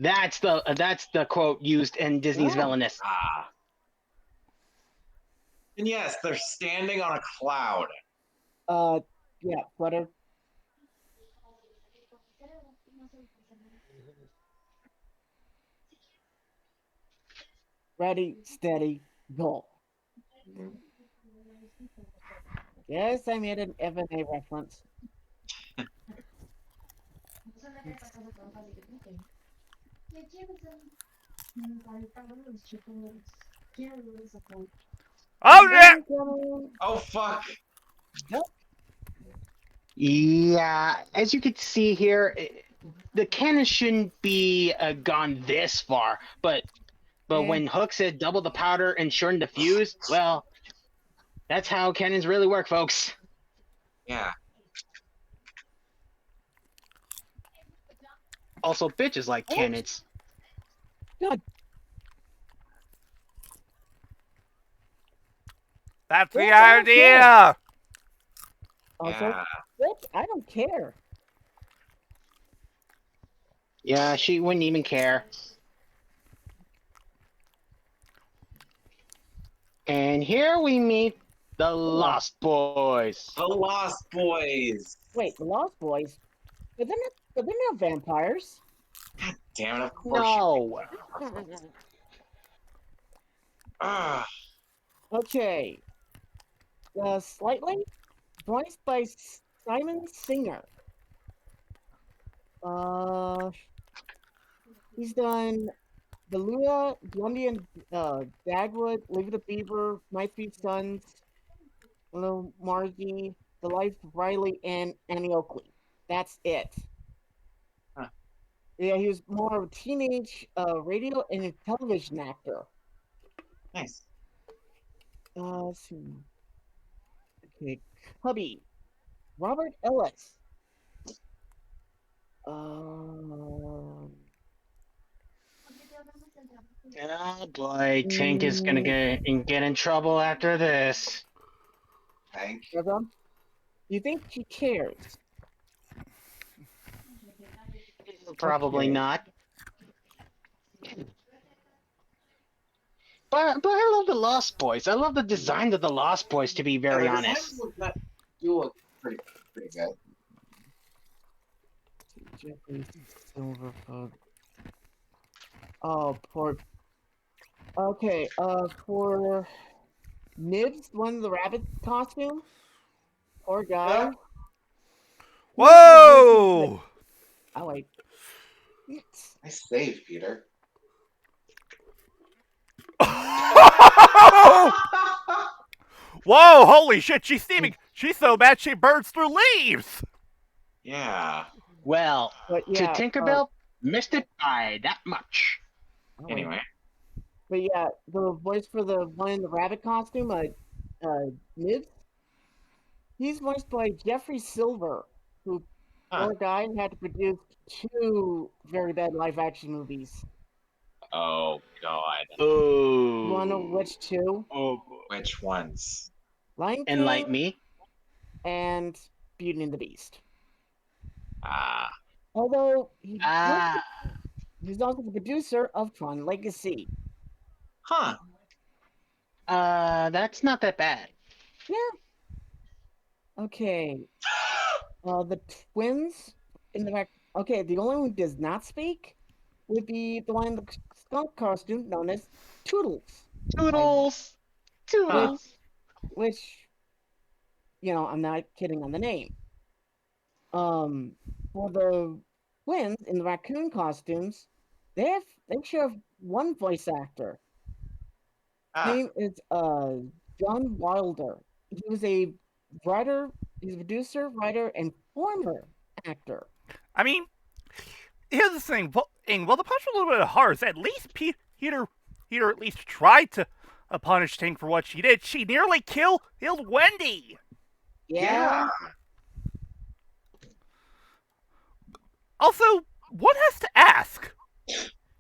That's the quote used in Disney's Oh. Villainous. Ah. And yes, they're standing on a cloud. Yeah, Flutter. Ready, steady, go. Yes, I made an FNA reference. oh yeah, Oh fuck! Yep. Yeah, as you can see here, the cannon shouldn't be gone this far, but Yeah. when Hook said double the powder and shorten the fuse, well, that's how cannons really work, folks. Yeah. Also, bitches like Oh, cannons. God. that's the Bitch, I don't care. idea. Also, Yeah. bitch, I don't care. Yeah, she wouldn't even care. And here we meet the Lost Boys. The Lost Boys. Wait, the Lost Boys? But they're not vampires. Damn it! Of course. No. Ah. Okay. Slightly voiced by Simon Singer. Uh, he's done the Lua, Blondie and Dagwood, Leave It to Beaver, My Three Sons, Little Margie, The Life of Riley, and Annie Oakley. That's it. Huh. Yeah, he was more of a teenage radio and television actor. Nice. Let's see. Okay, Cubby, Robert Ellis. Um, Oh boy, Tank is gonna get in trouble after this. Thank. Rhythm? You think he cares? Probably Okay. not. But I love the Lost Boys. I love the design of the Lost Boys, to be very Yeah, honest. do look pretty good. Jeffrey Silverfoot. Oh, poor. Okay, for Nibs, one of the rabbit costume, poor guy. Yeah. Whoa! Oh wait. Nice save, Peter. Whoa! Holy shit! She's steaming. She's so bad she burns through leaves. Yeah. Well, But to yeah, Tinkerbell, missed it by that much. oh, wait. Anyway. But yeah, the voice for the one in the rabbit costume, Nibs, he's voiced by Jeffrey Silver, who Huh. poor guy had to produce 2 very bad live action movies. Oh God. Oh. You wanna know which 2? Oh. Which ones? Lion King Enlighten me. and Beauty and the Beast. Ah. Although Ah. he's also the producer of Tron Legacy. Huh. That's not that bad. Yeah. Okay. The twins in the back. Okay, the only one who does not speak would be the one in the skunk costume known as Toodles. Toodles. Toodles. Which, I'm not kidding on the name. For the twins in the raccoon costumes, they share one voice actor. His name is John Wilder. He was a writer, he's a producer, writer, and former actor. I mean, here's the thing. Well, the punch was a little bit harsh. At least Peter at least tried to punish Tink for what she did. She nearly killed Wendy. Yeah. Also, one has to ask,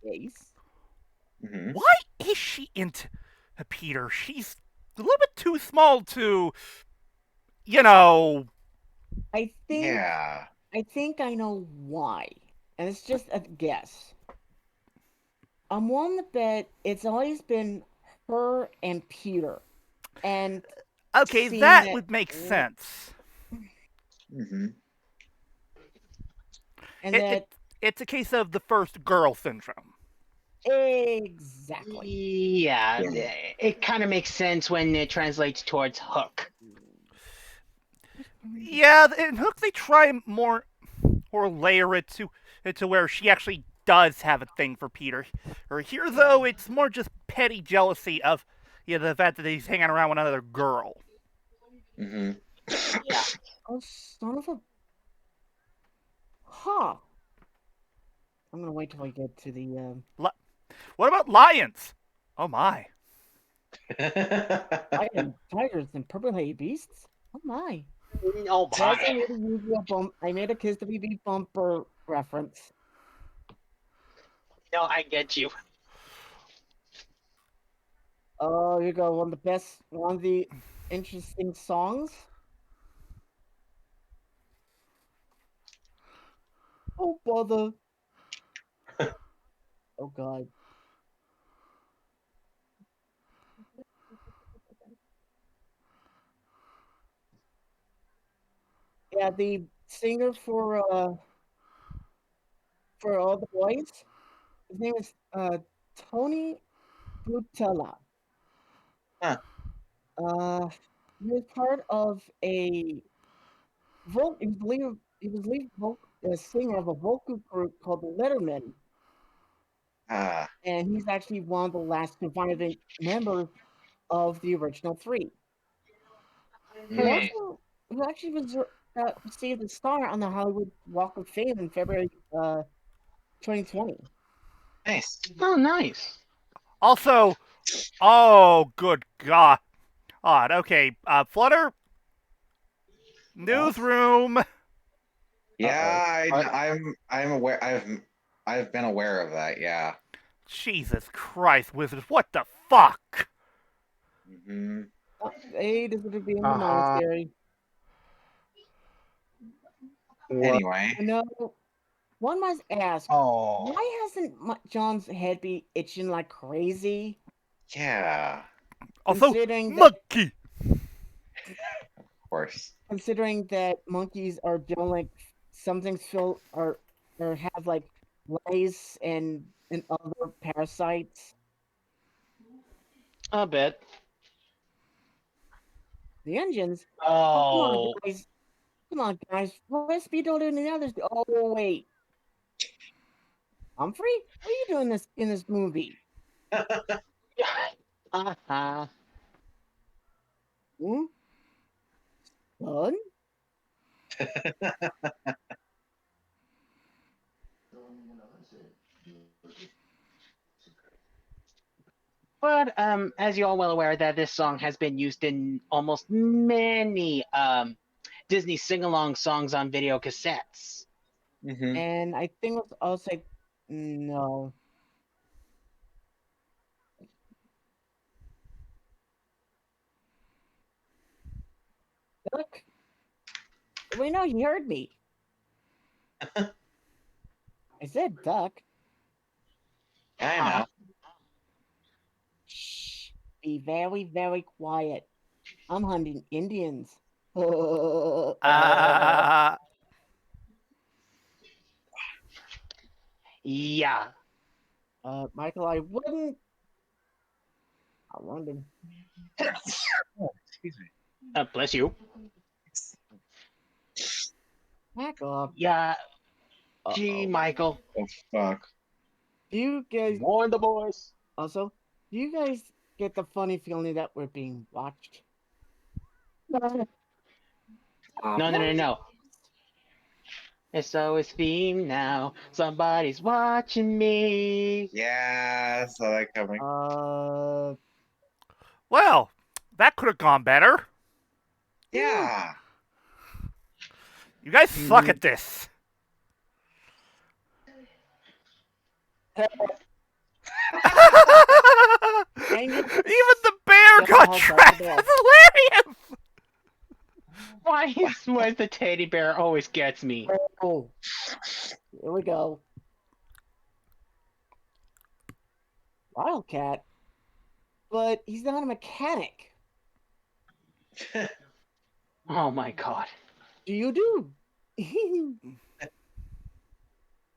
Yes. Mm-hmm. why is she into Peter? She's a little bit too small to, I think Yeah. I think I know why. And it's just a guess. I'm willing to bet it's always been her and Peter. And Okay, seeing that would make sense. Mm-hmm. and It's a case of the first girl syndrome. exactly. Yeah, it kind of makes sense when it translates towards Hook. Yeah, in Hook they try more or layer it to where she actually does have a thing for Peter. Or here though, it's more just petty jealousy of the fact that he's hanging around with another girl. Mm-hmm. Yeah. Oh, son of a... Huh. I'm gonna wait till I get to the, What about lions? Oh my. lion, tigers, and purple-headed beasts? Oh my. Oh Yes, my. I made a Kiss the BB bumper reference. No, I get you. Oh, here you go. One of the interesting songs. Oh, bother. Oh, God. Yeah, the singer for All the Boys, his name is Tony Butella. Huh. He was part of a he was lead singer of a vocal group called the Letterman, Ah. and he's actually one of the last surviving members of the original 3. He Mm. also he actually received a star on the Hollywood Walk of Fame in February 2020. Nice. Oh, nice. Also, oh good God. Odd. Okay, Flutter newsroom. Yeah, I'm aware. I've been aware of that. Yeah. Jesus Christ, wizards! What the fuck? Mm-hmm. Hey, this would be in the monastery. Anyway. No, one must ask, why hasn't John's head be itching like crazy? Yeah. Also, Considering monkey. Of course. Considering that monkeys are doing like some things feel or have like lice and other parasites. A bit. The engines? Oh, come on, Oh. guys. Come on, guys. Why is Speed older than the others? Oh, wait. Humphrey? What are you doing in this movie? Uh-huh. Hmm? Son? But as you're all well aware, that this song has been used in almost many Disney sing-along songs on video cassettes. Mm-hmm. And I think I'll say no. Duck? Wait, no, he heard me. I said duck. I know. Shh. Be very, very quiet. I'm hunting Indians. Yeah. Michael, I wouldn't. I wondered. Oh, excuse me. Bless you. Back off. Yeah. Gee, Uh-oh. Michael. Oh fuck. Do you guys Warn the boys. also? Do you guys get the funny feeling that we're being watched? No. It's always theme now. Somebody's watching me. Yeah, I saw that coming. Well, that could have gone better. Yeah. You guys suck at this. Even the bear got trapped. That's hilarious. Why the teddy bear always gets me? Oh, here we go. Wildcat, but he's not a mechanic. Oh my god. Do you do?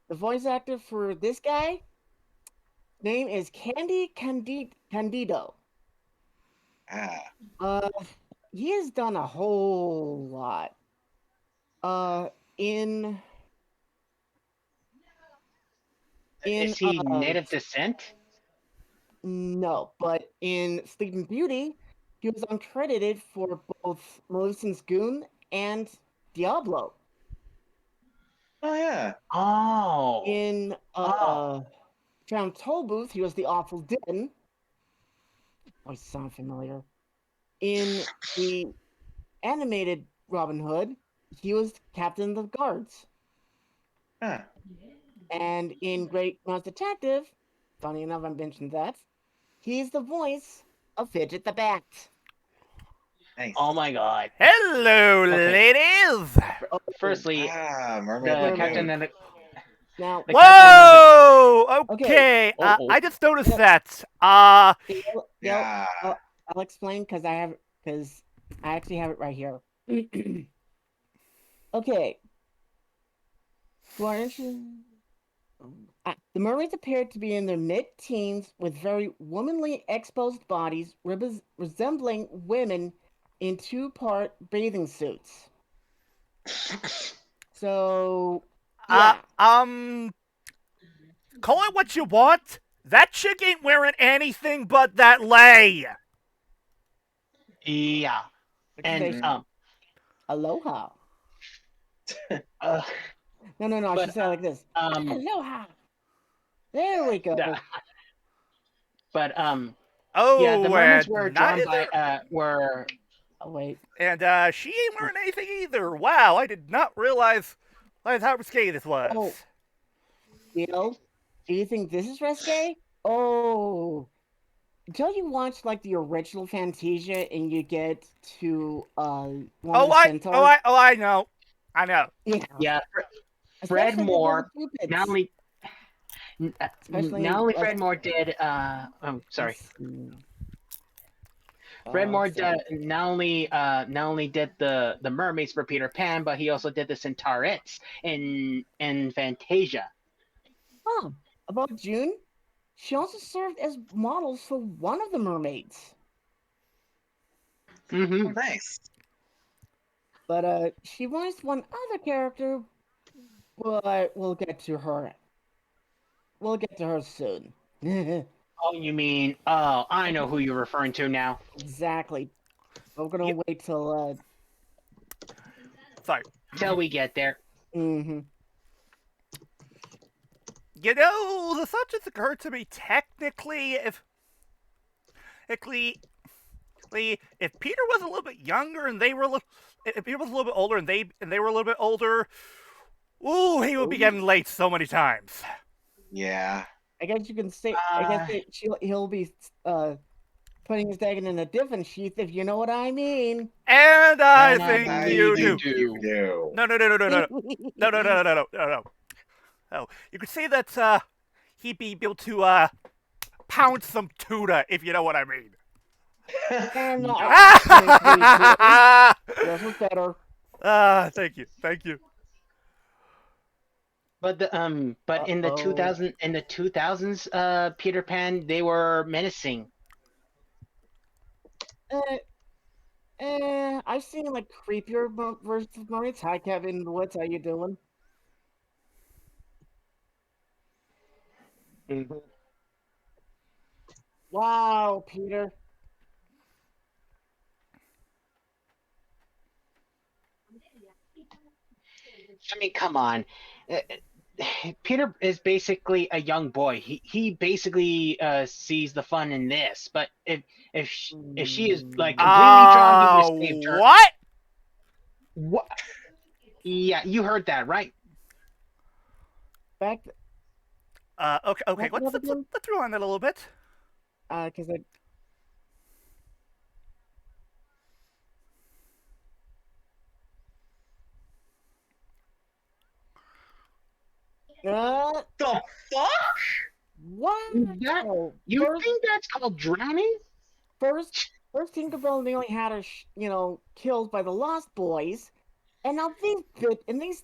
The voice actor for this guy name is Candido. Ah. He has done a whole lot. Is he native descent? No, but in Sleeping Beauty, he was uncredited for both Maleficent's Goon and Diablo. Oh yeah. Oh. In Found Toll Booth, he was the Awful Din. Oh, sound familiar. In the animated Robin Hood, he was Captain of the Guards. Huh. And in Great Mouse Detective, funny enough, I mentioned that, he's the voice of Fidget the Bat. Nice. Oh my god. Hello, ladies. Firstly, Mermaid. the Captain and the... Now, Whoa! Okay. I just noticed that. Yeah. I'll explain because I actually have it right here. Okay. Who are interested? The mermaids appeared to be in their mid-teens with very womanly exposed bodies resembling women in two-part bathing suits. So, yeah. Call it what you want. That chick ain't wearing anything but that lei. Yeah. And, Aloha. No, I should say it like this. Aloha. There we go. But, oh, yeah, the mermaids were drawn by, Oh, wait. And, she ain't wearing anything either. Wow, I did not realize how risque this was. Oh. Bill, do you think this is risque? Oh. Until you watch, like, the original Fantasia and you get to, one of the centaurs. I know. I know. Yeah. Fred Moore, not only Fred Moore did, sorry. Fred Moore not only did the mermaids for Peter Pan, but he also did the Centaurettes in Fantasia. Oh, about June? She also served as models for one of the mermaids. Mm-hmm. Nice. But she voiced one other character, but we'll get to her. We'll get to her soon. Oh, you mean? Oh, I know who you're referring to now. Exactly. We're gonna Yeah. wait till Sorry. Till we get there. mm-hmm. You know, the thought just occurred to me. Technically, if Peter was a little bit younger and they were, if Peter was a little bit older and they were a little bit older, ooh, he would be getting late so many times. Yeah. I guess you can say. I guess he'll be putting his dragon in a different sheath, if you know what I mean. And I And think I you think do. you do. No, no, no, no, no, no, no, no, no, no, no, no, no. Oh, you could say that he'd be able to pound some tuna, if you know what I mean. And Ah, yours was better. thank you, thank you. But in the Uh-oh. 2000s, Peter Pan, they were menacing. I've seen like creepier versions of mermaids. Hi, Kevin Woods. How you doing? Mhm. Wow, Peter. I mean, come on. Uh, Peter is basically a young boy. He basically sees the fun in this. But if she is like completely drawn, he would have saved her. What? What? Yeah, you heard that right. Back, Okay, okay. back it Let's up let's again. let's rewind that a little bit. Because I. The fuck? That Wow. you think that's called drowning? First Tinkerbell nearly had her, killed by the Lost Boys, and now these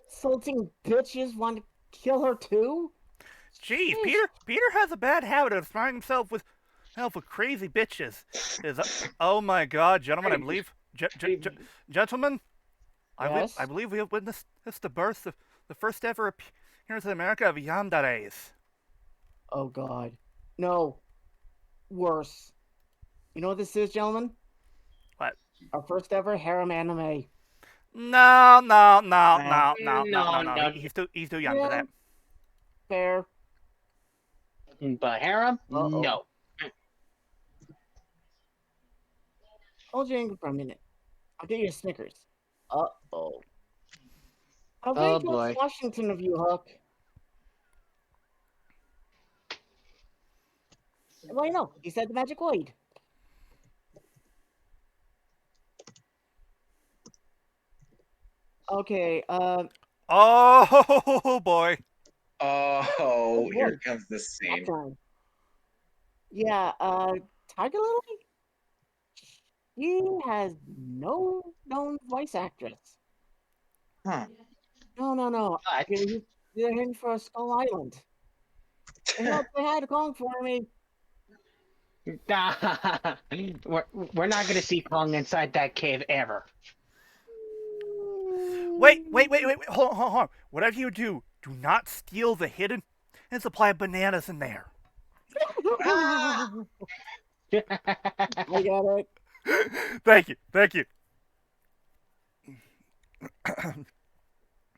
insulting bitches want to kill her too. Jeez, Sheesh. Peter has a bad habit of surrounding himself with help with crazy bitches. Is oh my God, gentlemen, I believe, gentlemen, I Yes. believe we have witnessed the birth of the first ever appearance in America of yanderes. Oh God. No. Worse. You know what this is, gentlemen? What? Our first ever harem anime. No, no, no, no, no, no, no, No, no. no. He's too young for Yeah. that. Fair. But harem? Uh-oh. No. Hold your anger for a minute. I'll get you a Snickers. Uh-oh. How very Oh George boy. Washington of you, Hook. Well, you know, he said the magic word. Okay, Oh boy. Oh, boy. here comes the That scene. time. Yeah, Tiger Lily? He has no known voice actress. Huh. No. But They're heading for Skull Island. And look, they had a Kong for me. we're not gonna see Kong inside that cave ever. Wait. Hold on. Whatever you do, do not steal the hidden and supply of bananas in there. Ah! I got it. Thank you. Thank you.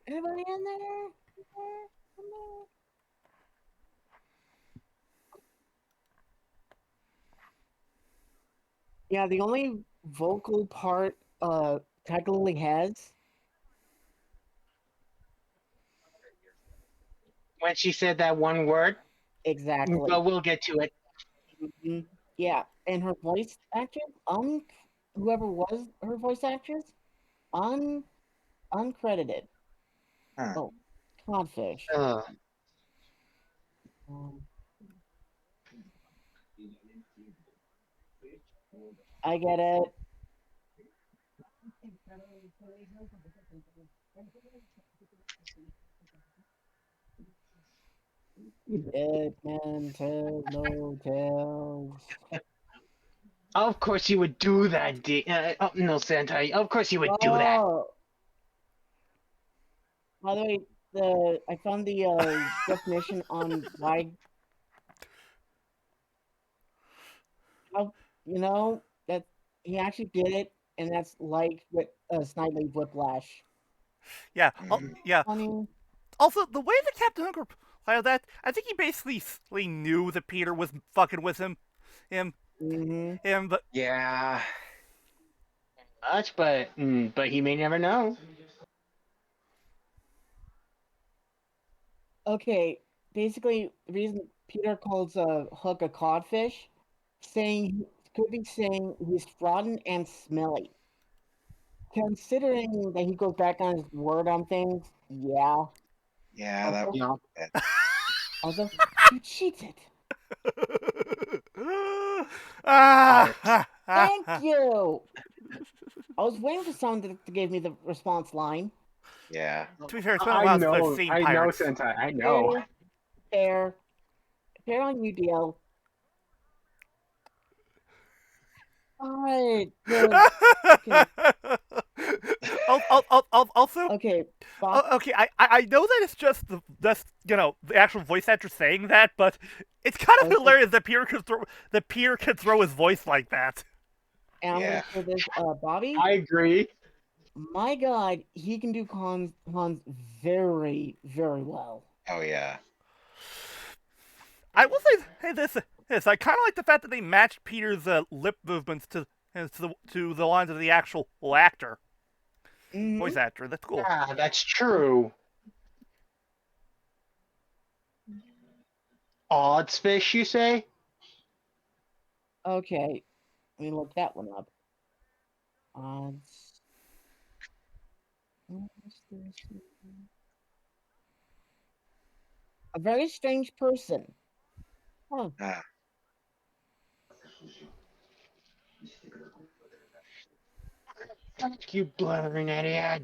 Anybody in there? Yeah, the only vocal part Tiger Lily has. When she said that one word, Exactly. but we'll get to it. Mhm. Yeah, and her voice actress, whoever was her voice actress, un uncredited. Huh. Oh, codfish. Uh, Um, I get it. Dead man tell no tales. Of course you would do that, oh, no, Sentai. Of course you would do that. Oh, by the way, I found the definition on why how that he actually did it, and that's like with Snidely Whiplash. Yeah. Mhm. Yeah. Funny. Also, the way that Captain Hook replied that, I think he basically knew that Peter was fucking with him, Mm-hmm. but Yeah. Much, but he may never know. Okay, basically, the reason Peter calls Hook a codfish, could be saying he's rotten and smelly. Considering that he goes back on his word on things, yeah. Yeah, that Also, was Yeah. it. also, you cheated. Thank you. I was waiting for someone to give me the response line. Yeah. To be fair, it's been a I while since I've know, seen I know, Pirates. Sentai, I know. Fair, fair on you, DL. Alright, okay, Also, okay, Bob. okay, I know that it's just the actual voice actor saying that, but it's kind of Also, hilarious that Peter can throw his voice like that. and I'm Yeah. gonna say this, Bobby. I agree. My God, he can do Hans very, very well. Oh yeah. I will say, hey, this I kind of like the fact that they matched Peter's lip movements to the lines of the actual actor, voice Mm-hmm. actor. That's cool. Yeah, that's true. Odds fish, you say? Okay, let me look that one up. Odds. A very strange person. Huh. Ah. You blithering idiot.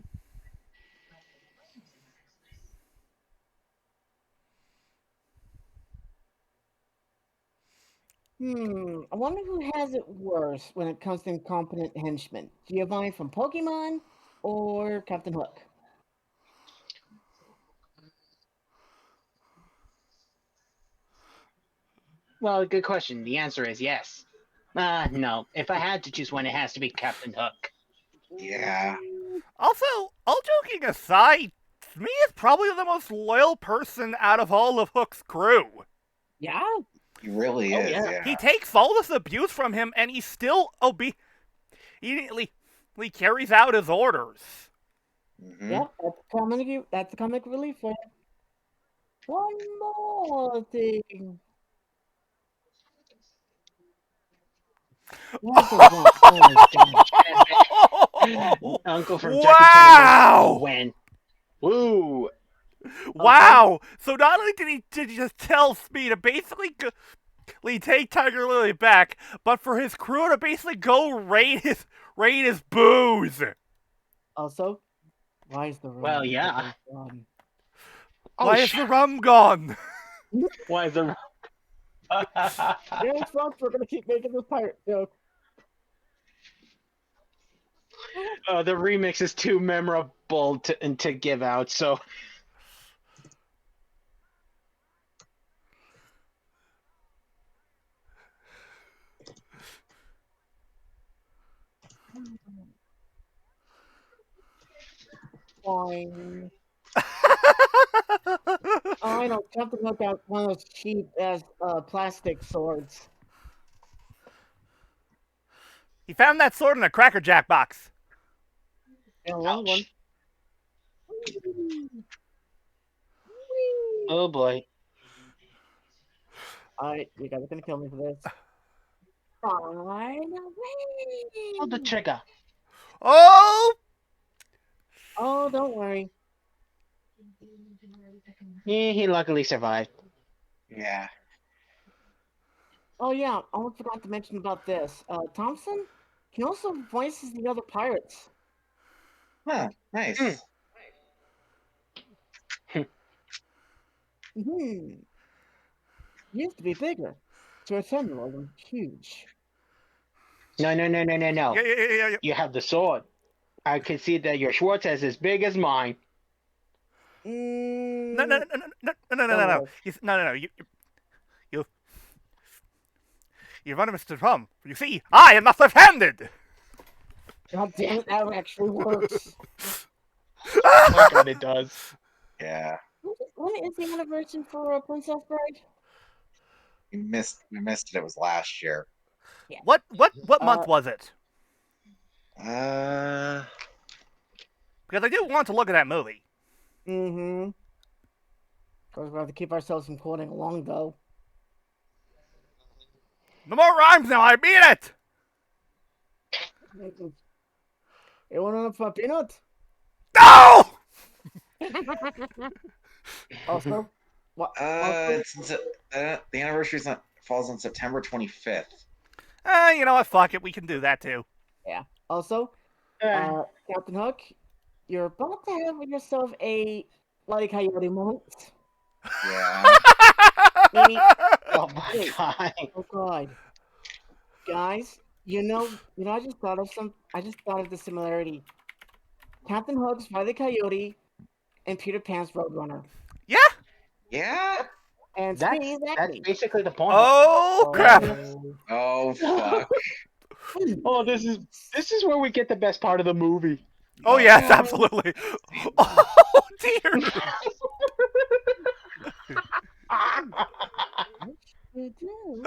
I wonder who has it worse when it comes to incompetent henchmen. Giovanni from Pokemon or Captain Hook? Well, good question. The answer is yes. No. If I had to choose one, it has to be Captain Hook. Yeah. Also, all joking aside, me is probably the most loyal person out of all of Hook's crew. Yeah. He really Oh, is. yeah. Yeah. He takes all this abuse from him, and he still obediently carries out his orders. Mm-hmm. Yep. That's comic relief. For one more thing. Where's the one? Oh my gosh. Uncle from Jackie Chan Wow! win. Woo! Wow! So not only did he just tell Speed to basically take Tiger Lily back, but for his crew to basically go raid his booze. Also, why is the room? Well, yeah. Gone? Why is the rum gone? Why is the... Yes, folks, we're gonna keep making this pirate joke. The remix is too memorable to give out, so... Fine. Oh, I know. Captain Hook got one of those cheap as plastic swords. He found that sword in a Cracker Jack box. And a long one. Oh boy. Alright, you guys are gonna kill me for this. Finally! Pull the trigger. Oh! Oh, don't worry. Yeah, he luckily survived. Yeah. Oh yeah, I almost forgot to mention about this. Thompson can also voices the other pirates. Huh. Nice. Hmm. used to be bigger. So it's emerald and huge. No. Yeah. You have the sword. I can see that your Schwartz is as big as mine. No. Mm, No. You're running, Mr. Trump. You see, I am not left-handed. God damn it, that actually works. Oh my god, it does. Yeah, When is the anniversary for Princess Bride? we missed it. It was last year. Yeah. What month was it? Uh, Because I do want to look at that movie. Mm-hmm. Because we have to keep ourselves from quoting along, though. No more rhymes now. I beat it. You want to peanut? No. Also, what? it's the anniversary falls on September 25th. You know what? Fuck it. We can do that too. Yeah. Also, Captain Hook, you're about to have yourself a Bloody Coyote moment. Yeah. Maybe. Oh my god. Oh god. Guys, you know, I just thought of the similarity. Captain Hook's Bloody Coyote and Peter Pan's Roadrunner. Yeah. Yeah. And That's exactly. basically the point. Oh crap. Oh fuck. Oh, this is where we get the best part of the movie. Oh yes, absolutely. Oh dear. You do.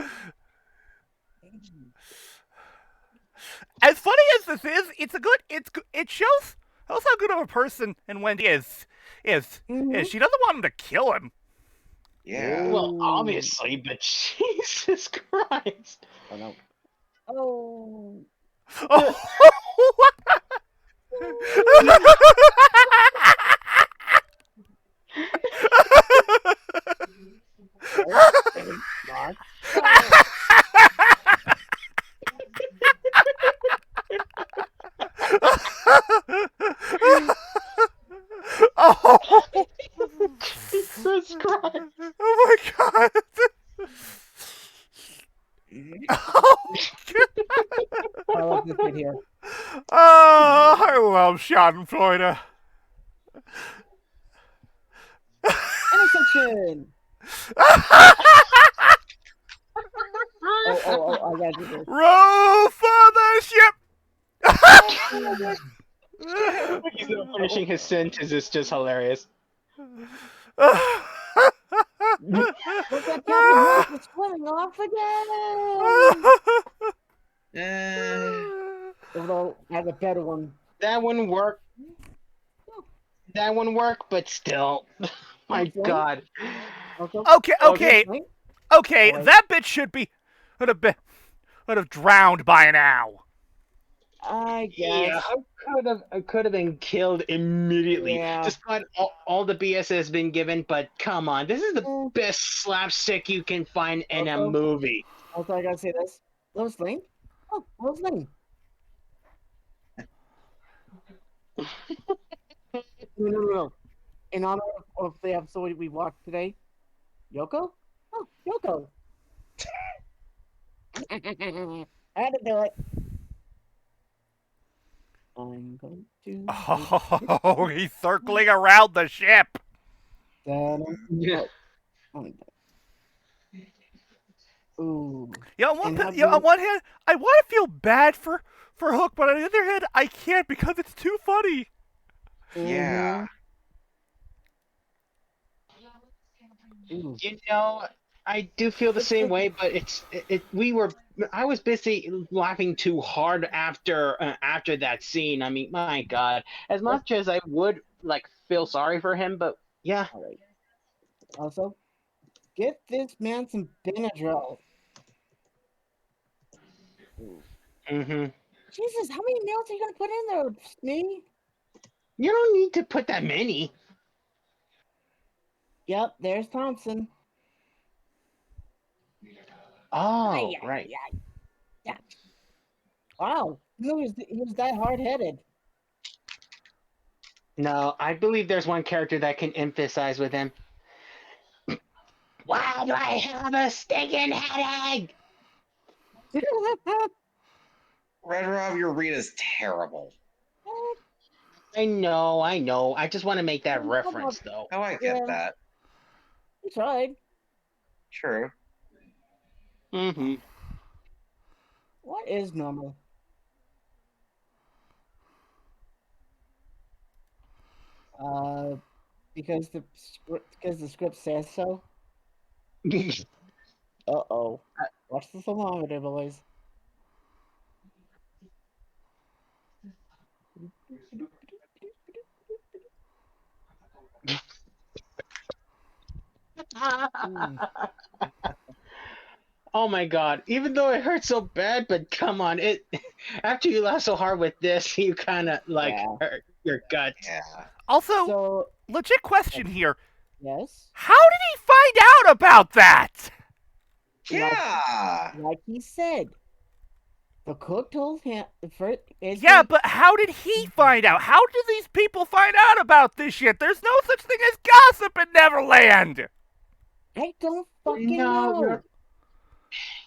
As funny as this is, it shows how good of a person and Wendy is. Mhm. She doesn't want him to kill him. Yeah. Well, obviously, but Jesus Christ. Oh no. Oh. Mark. Oh. Jesus Christ. Oh my god. Oh, I love this bit here. oh, I love Schadenfreude. Intersection. I gotta do this. Row for the ship. He's not finishing his sentence is just hilarious. Look at Captain Hook is swimming off again. Although I have a better one. That one worked. But still. My god. Okay. That bitch would have drowned by now. I guess. Yeah, I could have been killed immediately. Yeah. Despite all the BS has been given, but come on, this is the best slapstick you can find in a movie. Also, I gotta say this. Lois Lane? Oh, Lois Lane. No. In honor of the episode we watched today, Yoko? Oh, Yoko. I had to do it. I'm going to. Oh, he's circling around the ship. Yeah. Ooh. On one hand, I want to feel bad for Hook, but on the other hand, I can't because it's too funny. Yeah. Ooh. You know, I do feel the same way, but I was busy laughing too hard after that scene. I mean, my God, as much as I would feel sorry for him, but yeah. All right. Also, get this man some Benadryl. Mm-hmm. Jesus, how many nails are you gonna put in there, me? You don't need to put that many. Yep, there's Thompson. Oh, right. Yeah. Wow, he was that hard-headed. No, I believe there's one character that can emphasize with him. Wow. why do I have a stinking headache? RedRob, your read is terrible. I know. I just want to make that reference, though. Oh, I get Yeah. that. You tried. True. Mm-hmm. What is normal? Because the script says so. Uh-oh. Watch the thermometer, boys. Mm. Oh my god! Even though it hurts so bad, but come on, it after you laugh so hard with this, you kind of like Yeah. hurt your gut. Yeah. Also, So, legit question here. yes. How did he find out about that? Yeah. Like he said, the cook told him first. Yeah, but how did he find out? How do these people find out about this shit? There's no such thing as gossip in Neverland. I don't fucking No, know.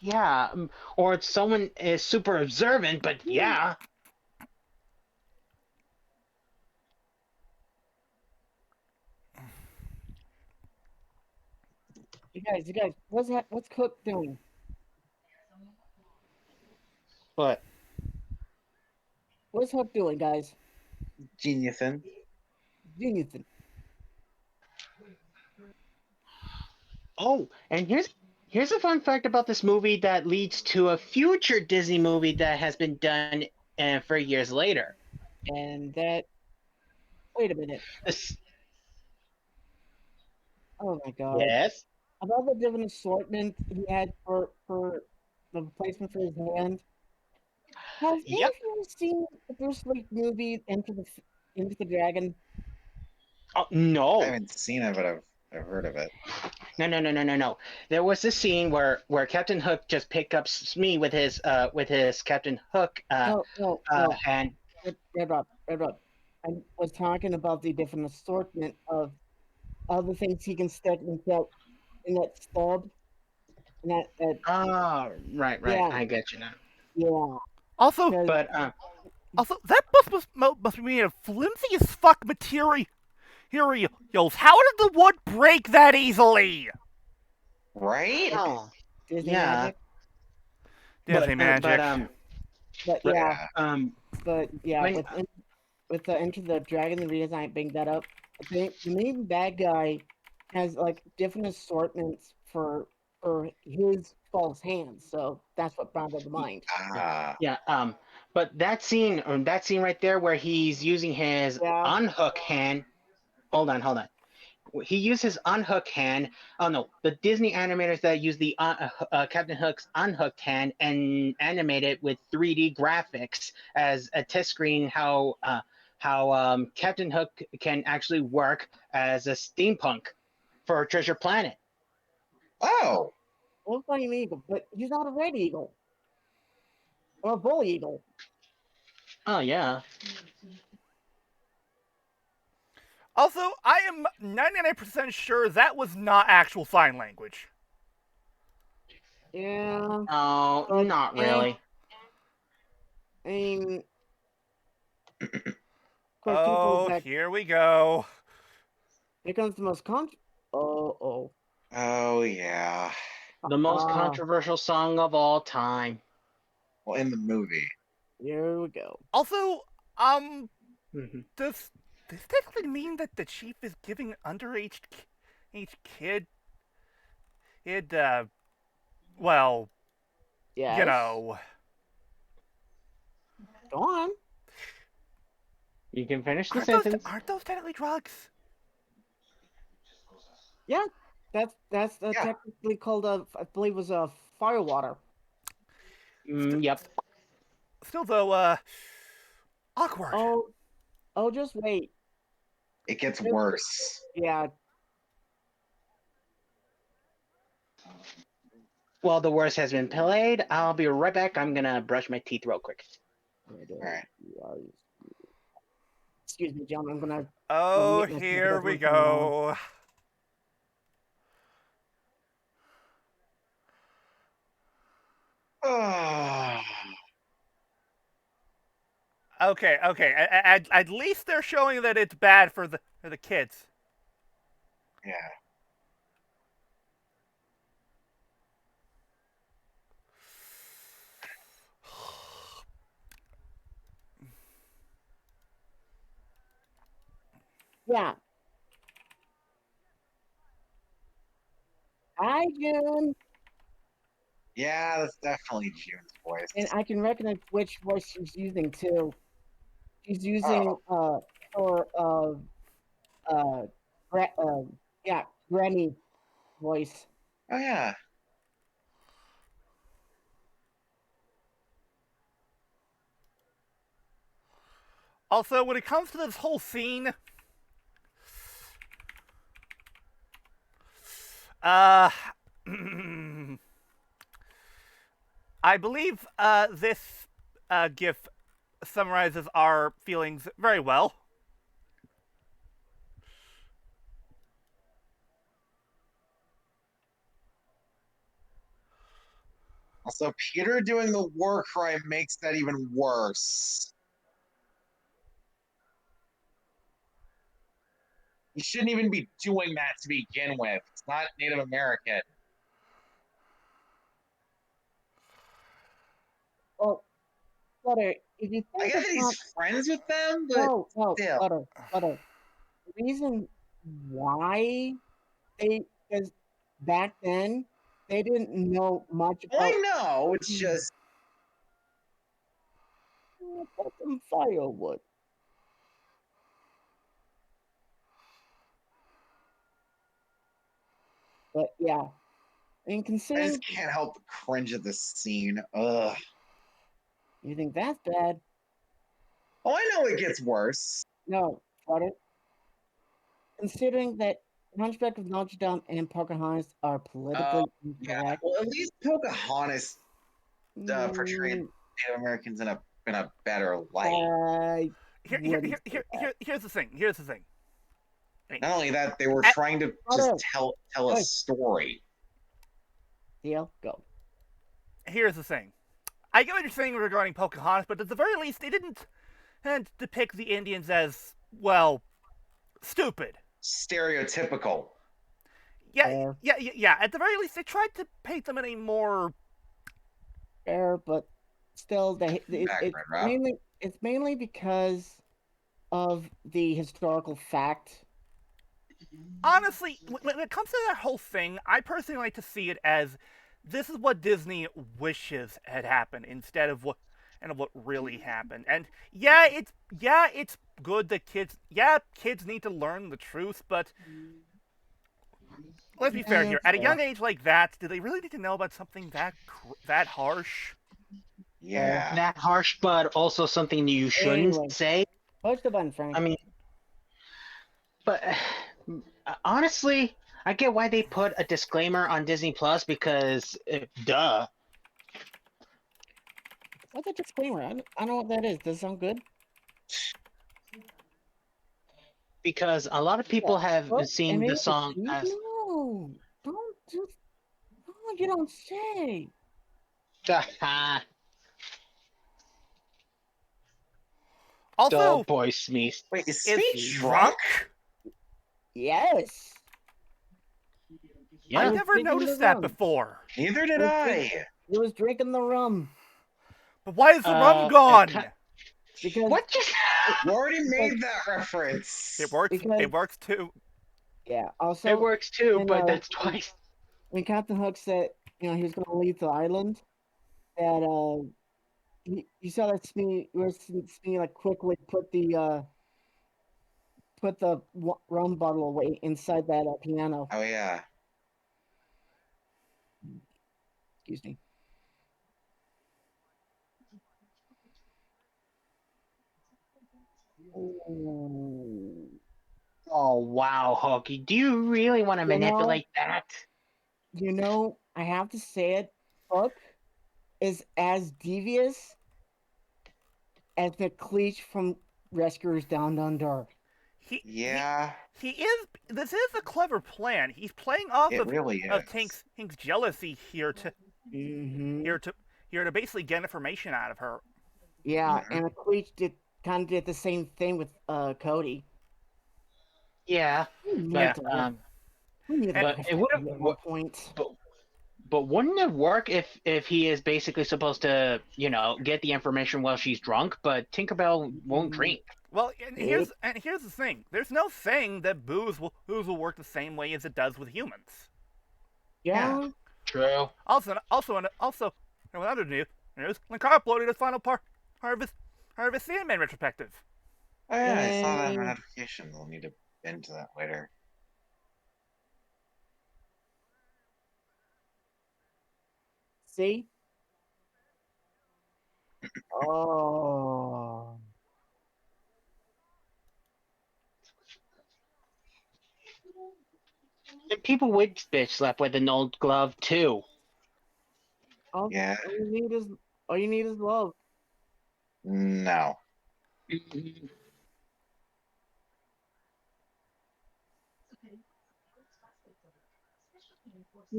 yeah, or someone is super observant, but yeah. You guys, what's Cook doing? But What's Hook doing, guys? Geniusin. Genius. oh, and here's a fun fact about this movie that leads to a future Disney movie that has been done for years later. And that. Wait a minute. This- Oh my god. yes. About the different assortment he had for the replacement for his hand. Have any Yep. of you seen the Bruce Lee movie Into the Dragon? Oh I no. haven't seen it, but I've heard of it. No. There was this scene where Captain Hook just picked up Smee with his Captain Hook No. hand. RedRob. I was talking about the different assortment of other things he can stick in that stub. And that Oh, right. yeah, I get you now. yeah. Also, But that must be made of flimsy as fuck materials. How did the wood break that easily? Right? oh, Disney yeah. magic. Disney magic. But But, yeah, when- with the Enter the Dragon, the reason I bring that up, I think the main bad guy has like different assortments for his false hands, so that's what brought it to mind. Ah. yeah. But that scene right there where he's using his Yeah. unhook hand. Hold on. He used his unhook hand. Oh no, the Disney animators that use the Captain Hook's unhooked hand and animate it with 3D graphics as a test screen how Captain Hook can actually work as a steampunk for Treasure Planet. Oh. Looks like an eagle, but he's not a red eagle or a bull eagle. Oh yeah. Also, I am 99% sure that was not actual sign language. Yeah. Oh, But, not really. I mean, of course, Oh, here we go. Here comes the most Oh. Oh yeah. The most Ah. controversial song of all time. Well, in the movie. Here we go. Also, Mhm. does this technically mean that the chief is giving underage kid, well, Yes. you know. Go on. You can finish the Aren't sentence. aren't those technically drugs? Yeah. That's technically called I believe it was a firewater. Yep. Still though, awkward. Oh, just wait. It gets worse. Yeah. Well, the worst has been played. I'll be right back. I'm gonna brush my teeth real quick. Alright. Excuse me, John. I'm gonna. Oh, mute myself here because we we're coming on. go. Oh, Okay, okay. At least they're showing that it's bad for the kids. yeah. Yeah. Hi, June. Yeah, that's definitely June's voice. And I can recognize which voice she's using too. She's using Oh, her uh, yeah, Granny voice. oh yeah. Also, when it comes to this whole scene, uh, I believe this GIF summarizes our feelings very well. Also, Peter doing the war crime makes that even worse. He shouldn't even be doing that to begin with. It's not Native American. Well, Flutter, if you I think get that about he's friends with them, but no, still. Flutter. The reason why because back then they didn't know much Well, about I know. It's just put some firewood. But yeah, I mean, I considering just can't help but cringe at this scene. Ugh. you think that's bad, Oh, I know it gets worse. no, Flutter. Considering that Hunchback of Notre Dame and Pocahontas are Uh, politically yeah. incorrect, Well, at least Pocahontas portrayed mm, Native Americans in a better light. I wouldn't say that. Here's the thing. Here's the thing. I mean, Not only that, they were at, trying to just Flutter, tell a hey, story. Theo, go. here's the thing. I get what you're saying regarding Pocahontas, but at the very least, they didn't depict the Indians as, well, stupid. Stereotypical. Yeah, Fair, yeah. At the very least, they tried to paint them in a more. fair, but still, Back, RedRob. it's mainly because of the historical fact. Honestly, when it comes to that whole thing, I personally like to see it as this is what Disney wishes had happened instead of what really happened. And it's good that kids need to learn the truth, but let's be fair here. At a Fair, young age like that, do they really need to know about something that harsh? fair. Yeah. That harsh, but also something you shouldn't Anyway, say. push the button, Frank. I mean, but honestly, I get why they put a disclaimer on Disney Plus because, duh. What's a disclaimer? I don't know what that is. Does it sound good? Because a lot of people have What? seen the Animated for song kids? as. No, don't just. Oh, you don't say. Dog Also, boy sneeze. Wait, is is Speed Jeez. drunk? Yes. I Yeah. was never drinking the noticed that rum. before. Neither did I. He was drinking the rum But why is the rum gone? because What just? You already made that reference. It works. because It works too. yeah. Also, It works too, when, but that's twice. when Captain Hook said he was going to leave the island, that you saw that Smee like quickly put the rum bottle away inside that piano. Oh yeah. Excuse me. Ooh. Oh wow, Hawky, do you really want to manipulate that? I have to say it. Hook is as devious as McLeach from Rescuers Down Under. He, Yeah, he is. This is a clever plan. He's playing off it really of is. Hank's jealousy here Mm-hmm. to here to basically get information out of her. Yeah, Mhm. and Queech did the same thing with Cody. Yeah, We needed but to work. We needed to And, but push it that would Cody at one have. point. But wouldn't it work if he is basically supposed to, get the information while she's drunk, but Tinkerbell won't Mm, drink? well, see? and here's the thing. There's no saying that booze will work the same way as it does with humans. Yeah. Yeah. True. Also, in other news, Linkar uploaded his final part of his Sandman retrospective. Oh yeah, I saw that in my Yay. notification. We'll need to get into that later. See? Oh. And people would bitch slap with an old glove too. All, Yeah. all you need is all you need is love. No. You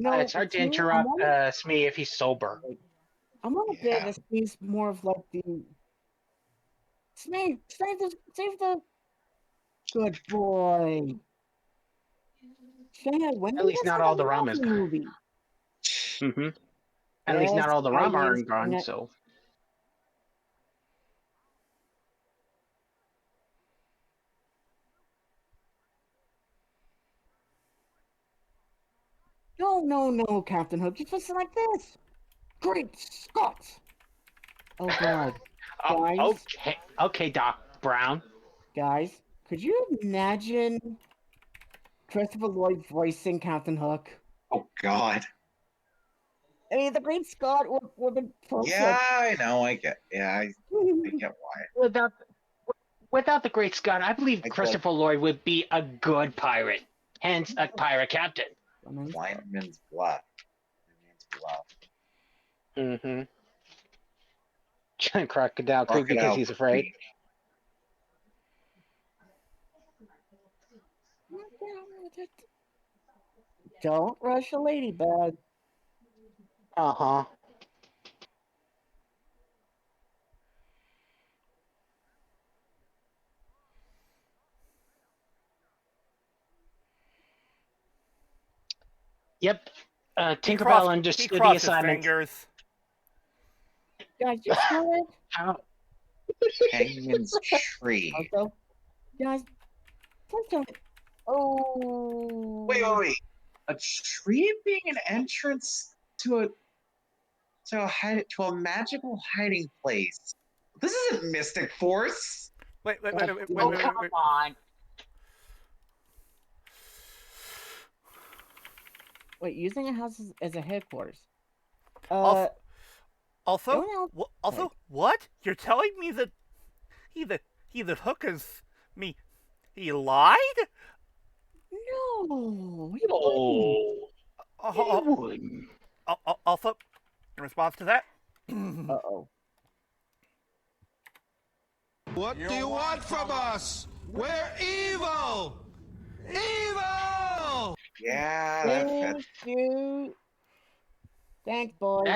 know, It's hard to to me, I'm interrupt on Smee if he's sober. I'm on a bit. Yeah. This seems more of like the save the good boy. Chad, when At did least this not have all a the rum is Mouse gone. movie? Hmm. At least Yes, not all the rum I are is gone. So no, Captain Hook. You're supposed to like this. Great Scott! Oh God, guys, okay, Doc Brown. guys, could you imagine Christopher Lloyd voicing Captain Hook? Oh God. I mean, the Great Scott would have been Yeah, perfect. I know. I get. Yeah, I get why. Without without the Great Scott, I believe I like Christopher Lloyd would be a good pirate. Hence, a pirate captain. Blindman's Bluff. Blindman's Bluff. Mm-hmm. Crocodile Creek because Crocodile he's afraid. Creek. Don't rush a ladybug. Uh-huh. Yep. Tinkerbell He understood the crossed his assignment. fingers. Guys, you saw it. How? Hangman's Tree. Also, guys, please don't. Oh, Wait. A tree being an entrance to a magical hiding place. This isn't Mystic Force. Oh, come on. wait, using a house as a headquarters. Also, Don't know. what? You're telling me that he that he that Hook is me? He lied? No, he wouldn't. No, he Uh, wouldn't. Also, in response to that, Uh-oh. What do you want from us? We're evil! Evil! Yeah, that Thank fits. you. Thanks, boys.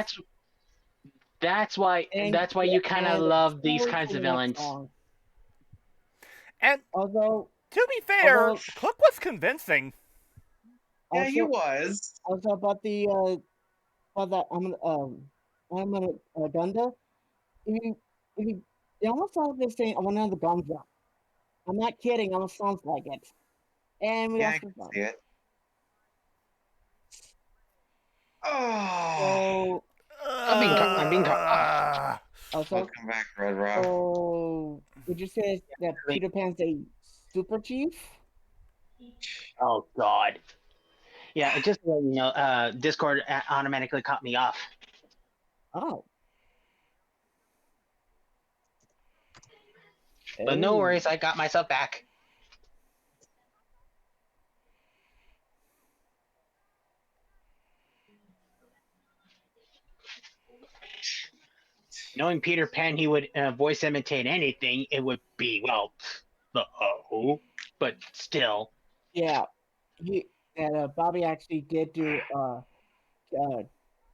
That's why And, that's why you kind of and love these sorry kinds for of the next villains. song. and Although, to be fair, although, Hook was convincing. Yeah, he also, was. also about the about that I'm gonna Gunda. If you, it almost sounds like they're saying, "I want another Gunda." I'm not kidding. It almost sounds like it. And we Yeah, I asked for can fun. see it. Oh, So also, welcome back, RedRob. so would you say that Peter Pan's a super chief? Oh God. Yeah, it just Discord automatically cut me off. Oh, But no oh. worries, I got myself back. Knowing Peter Pan, he would voice imitate anything. It would be but still. Yeah, he and Bobby actually did do uh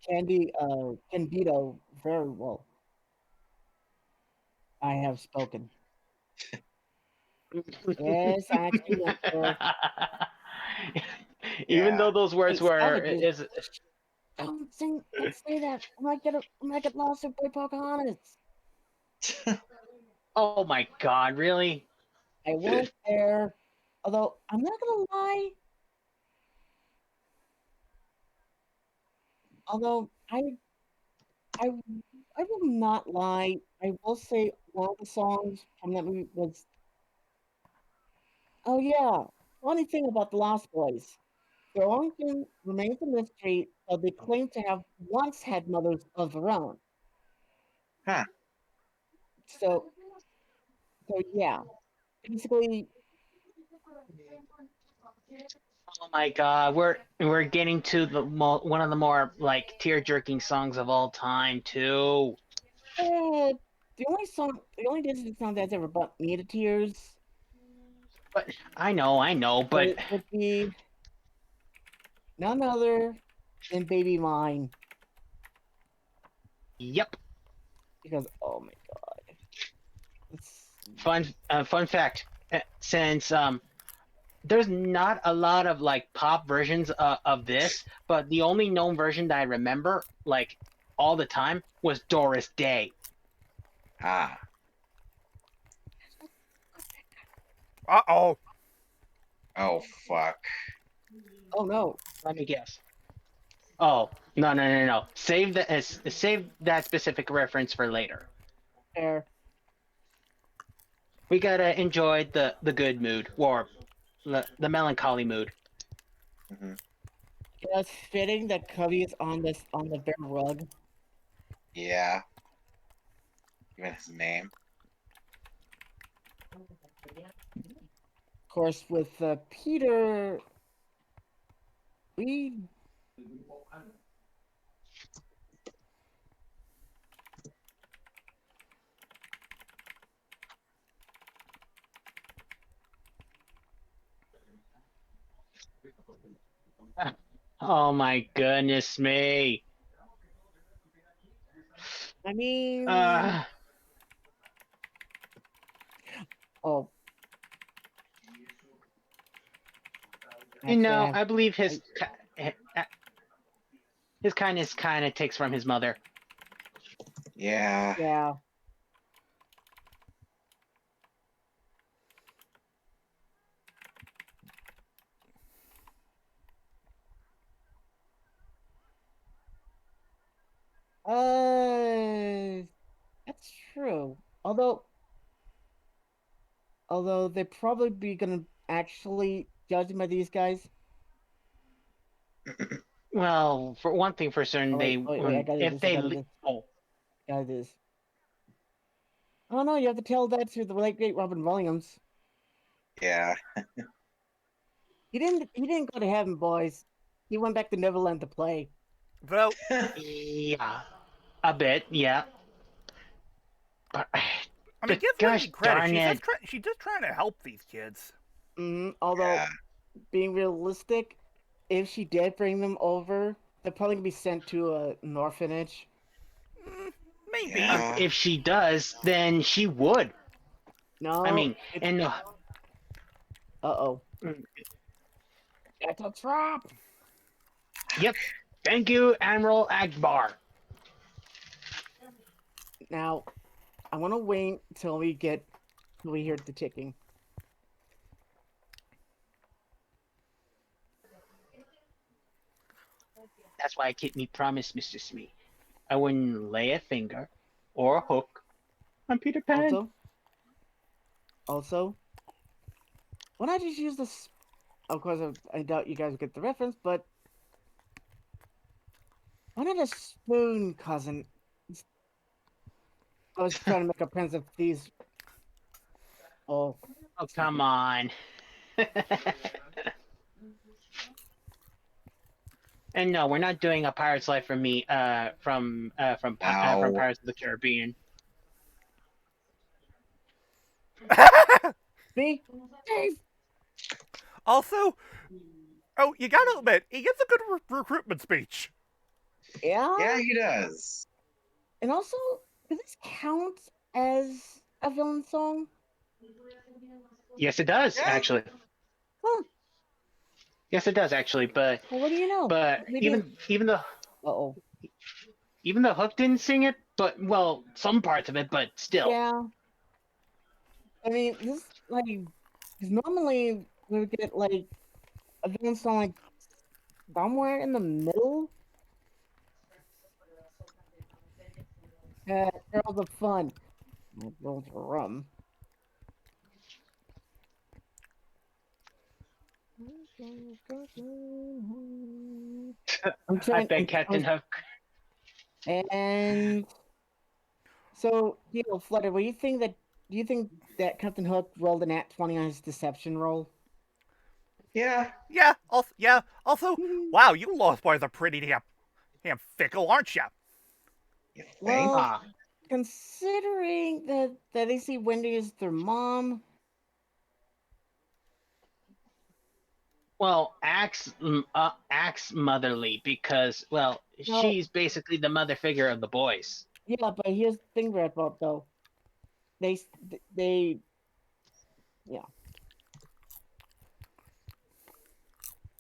Candido very well. I have spoken. Yes, I actually went there. Even though Yeah. those words Hey, were savages, is don't say that. I might get lost in Boy Pocahontas. oh my god, really? I went there. Although I'm not gonna lie, although I I will not lie. I will say one of the songs from that movie was, oh yeah. Funny thing about the Lost Boys. Their origin remains a mystery, though they claim to have once had mothers of their own. Huh. So so yeah. Basically, Oh my god, we're getting to one of the more like tear jerking songs of all time too. the only Disney song that's ever brought me to tears But I know, but would be none other than Baby Mine. yep. Because oh my god. It's Fun fact, since there's not a lot of like pop versions of this, but the only known version that I remember like all the time was Doris Day. Ah. Uh-oh. Oh fuck. oh no. Let me guess. Oh no! Save that specific reference for later. Fair. We gotta enjoy the good mood or the melancholy mood. Hmm. It's fitting that Cubby is on the bare rug. Yeah. Even his name. Of course, with Peter, we Oh my goodness me! I mean, Uh, oh, actually, I believe I, his kindness kind of takes from his mother. Yeah. yeah. That's true. Although they probably be gonna actually judge him by these guys. Well, for one thing, for certain, Oh they wait, I gotta do if this. I they gotta do this. oh Gotta do this. Oh no, you have to tell that to the late great Robin Williams. Yeah. He didn't go to heaven, boys. He went back to Neverland to play. Well, yeah, a bit, yeah, but I mean, but give gosh Wendy credit. darn it, She's just trying to help these kids. Although Yeah. being realistic, if she did bring them over, they're probably gonna be sent to an orphanage. Mm, maybe. Yeah. if she does, then she would. I No, mean, it's and oh, it's a trap. yep. Thank you, Admiral Akbar. Now I want to wait till we hear the ticking. That's why I keep me promise, Mr. Smee. I wouldn't lay a finger or a hook on Peter Pan. Also, also, why not just use this? Of course, I doubt you guys get the reference, but why not a spoon, cousin? I was trying to make a prince of these. Oh, Oh, come on. And no, we're not doing a Pirate's Life from me, from Now. Pirates of the Caribbean. see, Dave. Also, oh, you gotta admit, he gets a good recruitment speech. Yeah. Yeah, he does. And also, does this count as a villain song? Yes, it does Yeah. actually. Huh. Yes, it does actually. But Well, what do you know? but Maybe. even Uh-oh. though Hook didn't sing it, but well, some parts of it, but still. Yeah. I mean, this like because normally we would get like a villain song like somewhere in the middle. Girls of Fun. My girls are rum. I'm I trying. bet Captain Hook. And so, Flutter, what do you think that? Do you think that Captain Hook rolled an at 20 on his deception roll? Yeah. Yeah. Also, yeah. Also, wow, you Lost Boys are pretty damn fickle, aren't you? You think? Well, considering that they see Wendy as their mom, Well, acts motherly because well, no, she's basically the mother figure of the boys. yeah, but here's the thing, RedRob, though. They, they, yeah.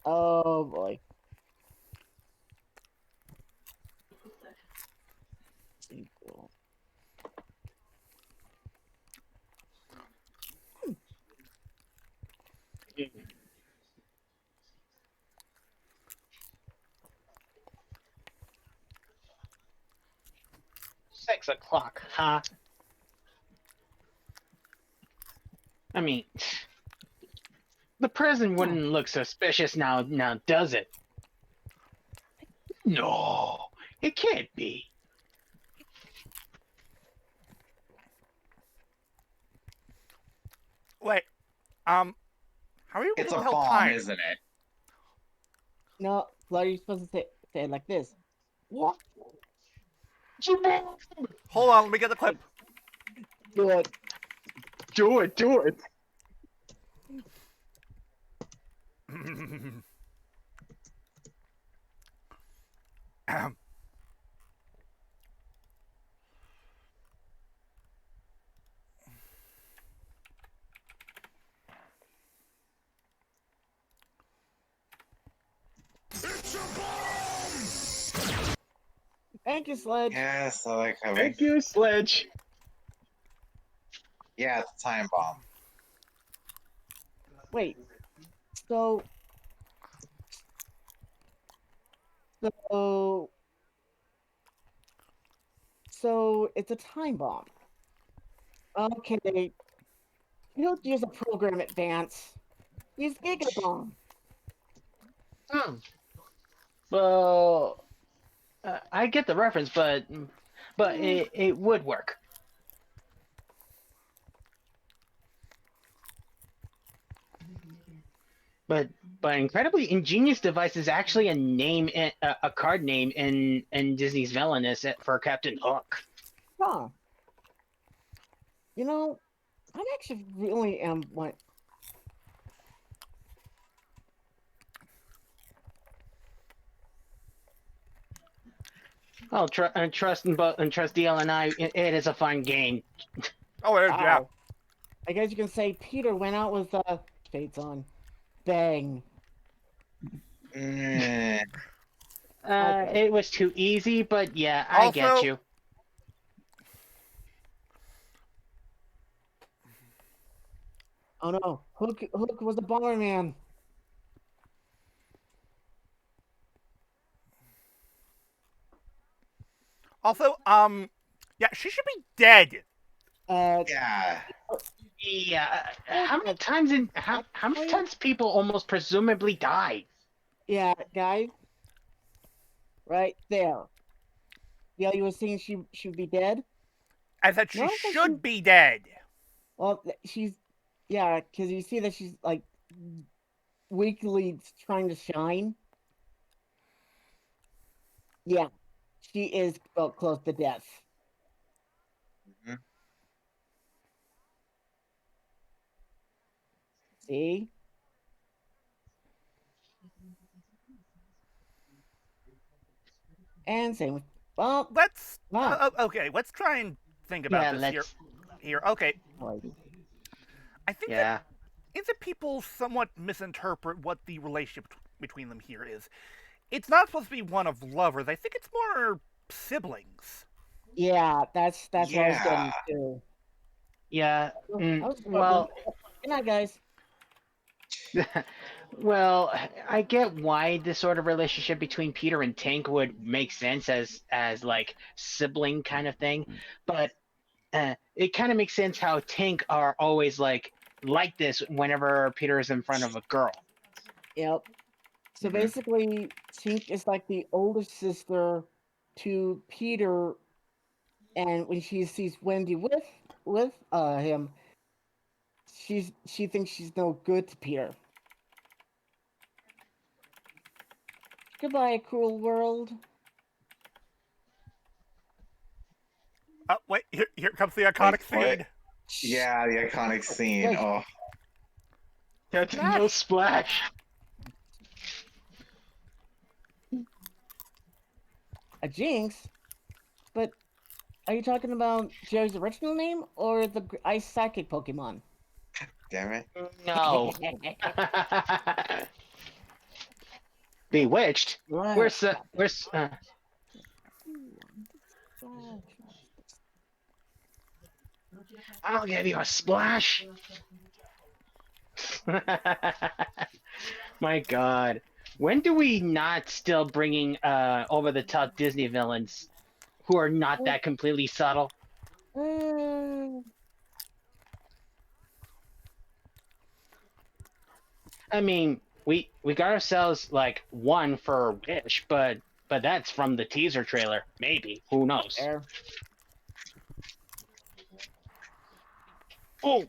Oh boy. 6 o'clock, huh? I mean, the prison Huh. wouldn't look suspicious now, does it? No, it can't be. Wait. How are you able It's to a tell bomb, time? isn't it? No, Flutter, you're supposed to say it like this. What? Hold on, let me get the clip. Do it. Do it, do it. Thank you, Sledge. Yes, I like having. Thank you, Sledge. Yeah, it's a time bomb. Wait. So, so, so it's a time bomb. Okay. You don't use a program advance. Use Gigabomb. Hmm. Well, I get the reference, but it would work. But incredibly ingenious device is actually a name, a card name in Disney's villainous for Captain Hook. Huh. You know, I'm actually really am what. Oh, trust and trust DL and I. It is a fun game. Oh, it is, yeah. Wow. I guess you can say Peter went out with shades on. Bang. Mm, Okay. It was too easy, but yeah, I get Also, you. Oh no. Hook was a bomber man. also, yeah, she should be dead. yeah. Yeah. How many But times how many times people almost presumably died? yeah, guys, right there. Yeah, you were saying she would be dead. I said she Notice that she, should be dead. well, she's, yeah, because you see that she's like weakly trying to shine. Yeah, she is about close to death. Mhm. See? And same with well, Let's wow. okay. Let's try and think about Yeah, this here. let's. Here, okay. Alrighty. I think that Yeah. people somewhat misinterpret what the relationship between them here is. It's not supposed to be one of lovers. I think it's more siblings. Yeah, that's what I was Yeah. getting to. Yeah. Well, Well, good night, guys. well, I get why this sort of relationship between Peter and Tink would make sense as like sibling kind of thing, but it kind of makes sense how Tink are always like this whenever Peter is in front of a girl. Yep. So basically, Tink is like the older sister to Peter, and when she sees Wendy with him, she thinks she's no good to Peter. Goodbye, cruel world. Wait, here comes the iconic Wait, scene. Yeah, the iconic scene. Wait. Oh, Captain No Splash. A jinx? But are you talking about Jerry's original name or the ice psychic Pokemon? damn it. No. Bewitched. Where's I'll give you a splash. My God. When do we not still bringing over the top Disney villains who are not that completely subtle? I mean, we got ourselves like one for Wish, but that's from the teaser trailer. Maybe. Who knows? There. Oh.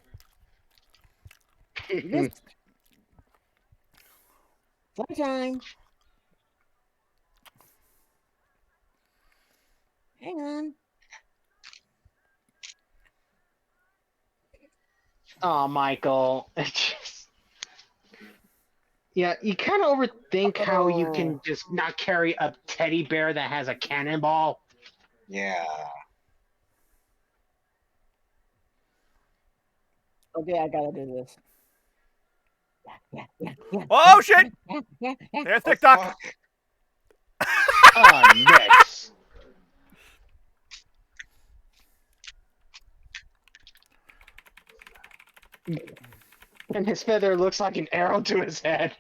Playtime. Hang on. Oh, Michael. Yeah, you kind of overthink how you can just not carry a teddy bear that has a cannonball. Yeah. Okay, I gotta do this. Oh shit! Yeah. There's TikTok. Oh, Nix. And his feather looks like an arrow to his head.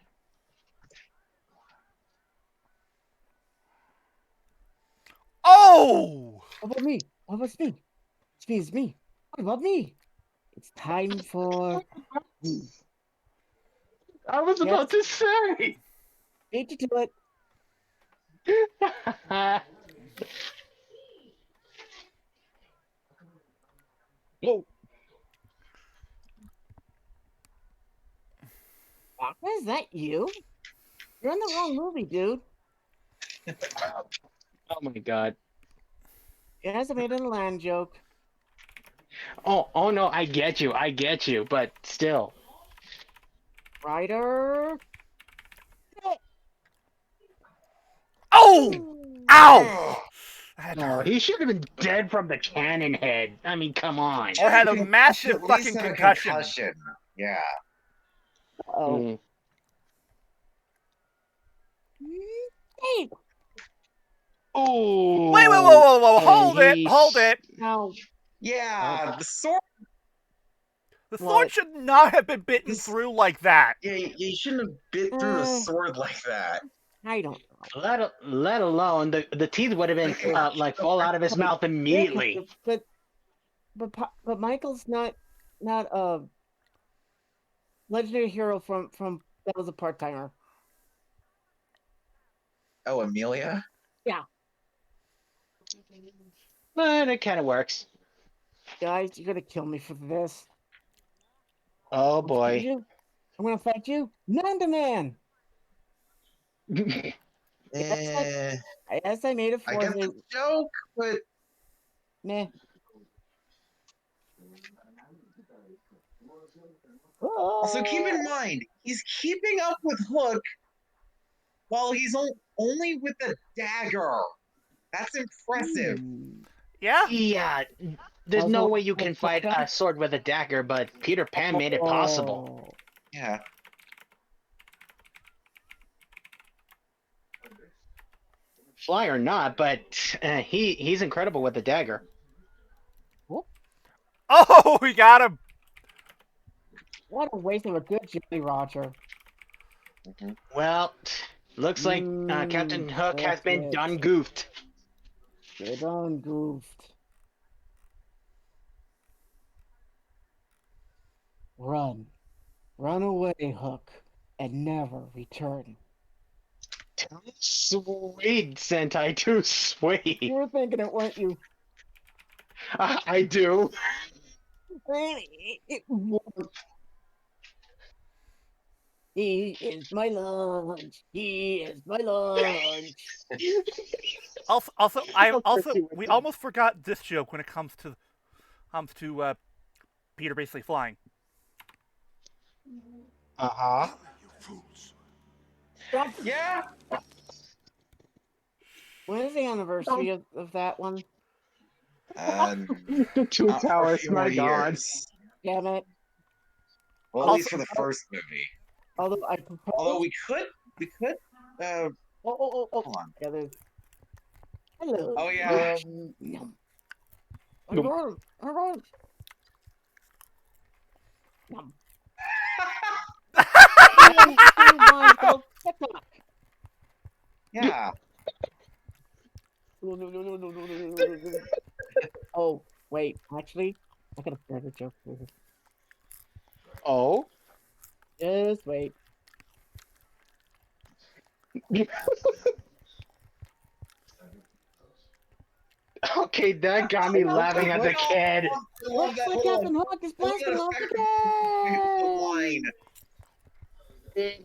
Oh! What about me? What about me? It's me. What about me? It's time for. I was about to say. Beat you to it. Oh. Is that you? You're in the wrong movie, dude. Oh my God. It has made a land joke. Oh no, I get you, but still. Ryder. Oh! Ow! No, he should have been dead from the cannon head. I mean, come on. Or had a massive At least fucking had a concussion. Yeah. Oh. Hey. Oh. Wait, whoa! Hold it! Now. Yeah, the sword. The sword should not have been bitten through like that. Yeah, you shouldn't have bit through a sword like that. I don't know. Let alone the teeth would have been like fall out of his mouth immediately. But Michael's not a legendary hero from that was a part timer. Oh, Amelia? Yeah. But it kind of works. Guys, you're gonna kill me for this. Oh boy. I'm gonna fight you, man to man. Yes, I made it for I get the joke, but meh. Also, keep in mind, he's keeping up with Hook while he's only with a dagger. That's impressive. Yeah? Yeah, there's Also, no way you can what's fight a that? sword with a dagger, but Peter Pan made it possible. Oh. Yeah. Fly or not, but he's incredible with a dagger. Oh, we got him! What a waste of a good Jolly Roger. Well, looks like Captain Hook has been done goofed. You're done goofed. Run. Run away, Hook, and never return. Too sweet, Sentai, too sweet. You were thinking it, weren't you? I do. He is my lunch. He is my lunch. We almost forgot this joke when it comes to Peter basically flying. Uh-huh. Yeah. When is the anniversary of that one? The Two For a Towers, few my more god. years. Damn it. Well, at least for the first movie. Although I propose. Although we could. Oh. Hold on. Yeah, hello. Oh yeah. Yum. Nope. Yum. Yeah. Oh, wait. Actually, I got a better joke for you. Oh? Just wait. Okay, that got me laughing as a kid. Looks like Captain Hook is blasting off again. Line.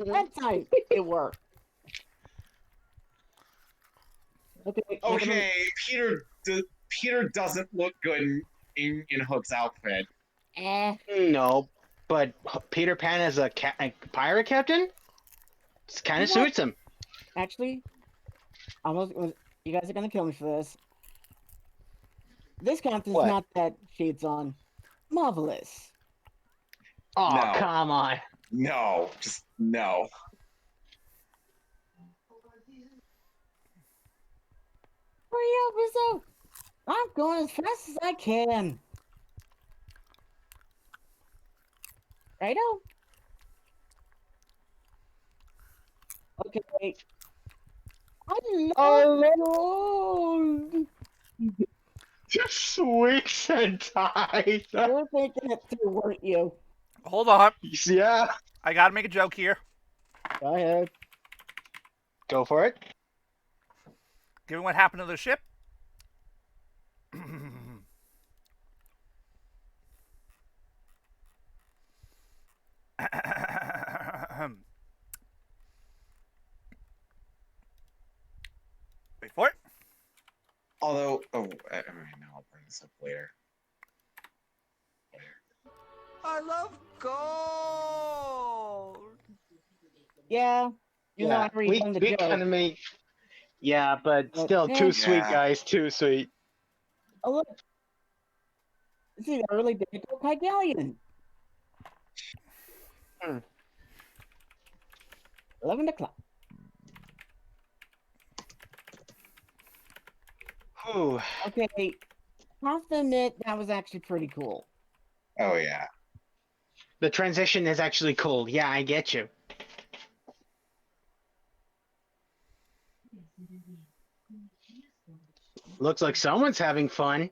That time it worked. Okay, Peter doesn't look good in Hook's outfit. No, but Peter Pan as a pirate captain? It kind of suits him. Actually, you guys are gonna kill me for this. This captain's What? not that shades on. Marvelous. Oh, No. come on. No, just no. Hurry up, Rizzo! I'm going as fast as I can. Righto? Okay. Oh, sweet Sentai. You're thinking it too, weren't you? Hold on. Yeah. I gotta make a joke here. Go ahead. Go for it. Given what happened to the ship. Wait for it. Although, no, I'll bring this up later. I love gold. Yeah. You know, I already done the we joke. kind of made. Yeah, but still, yeah. too sweet, guys. Too sweet. Oh, look. This is the early days of Pygalion. 11 o'clock. Ooh. Okay. Have to admit, that was actually pretty cool. Oh, yeah. The transition is actually cool. Yeah, I get you. Looks like someone's having fun.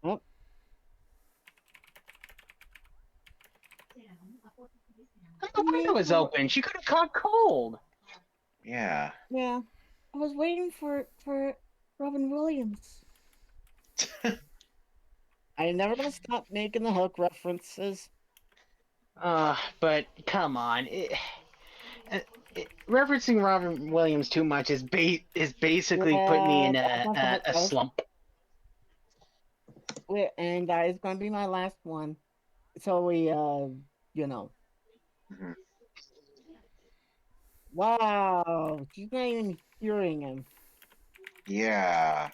Oh. The window was open. She could have caught cold. Yeah. Yeah. I was waiting for Robin Williams. I'm never gonna stop making the Hook references. But come on. Referencing Robin Williams too much is basically put me in a slump. And that is gonna be my last one. So we you know. Wow, she's not even hearing him. Yeah.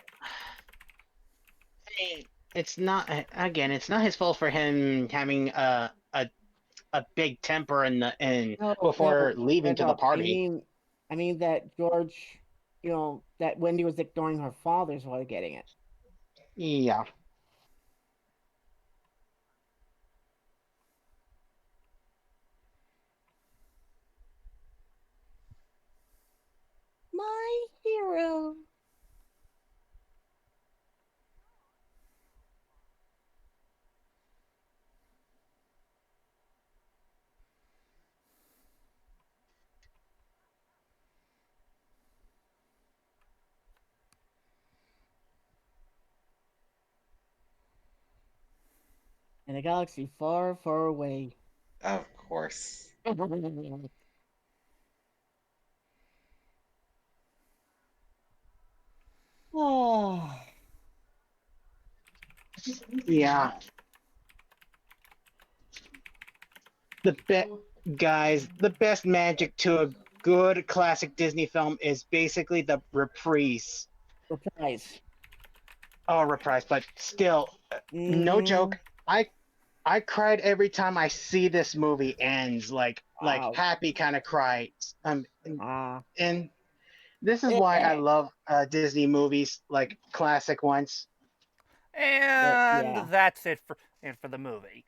I mean, it's not again. It's not his fault for him having a big temper in No, before no, leaving to the RedRob. party. I mean that George, that Wendy was ignoring her father's way of getting it. Yeah. My hero. In a galaxy far, far away. Of course. Oh, Yeah. The best guys, the best magic to a good classic Disney film is basically the reprise. surprise. Oh, reprise, but still, no Mm-hmm. joke. I cried every time I see this movie ends, like Wow. happy kind of cry. Ah. And this is why I love Disney movies, like classic ones. And Yeah. that's it for the movie.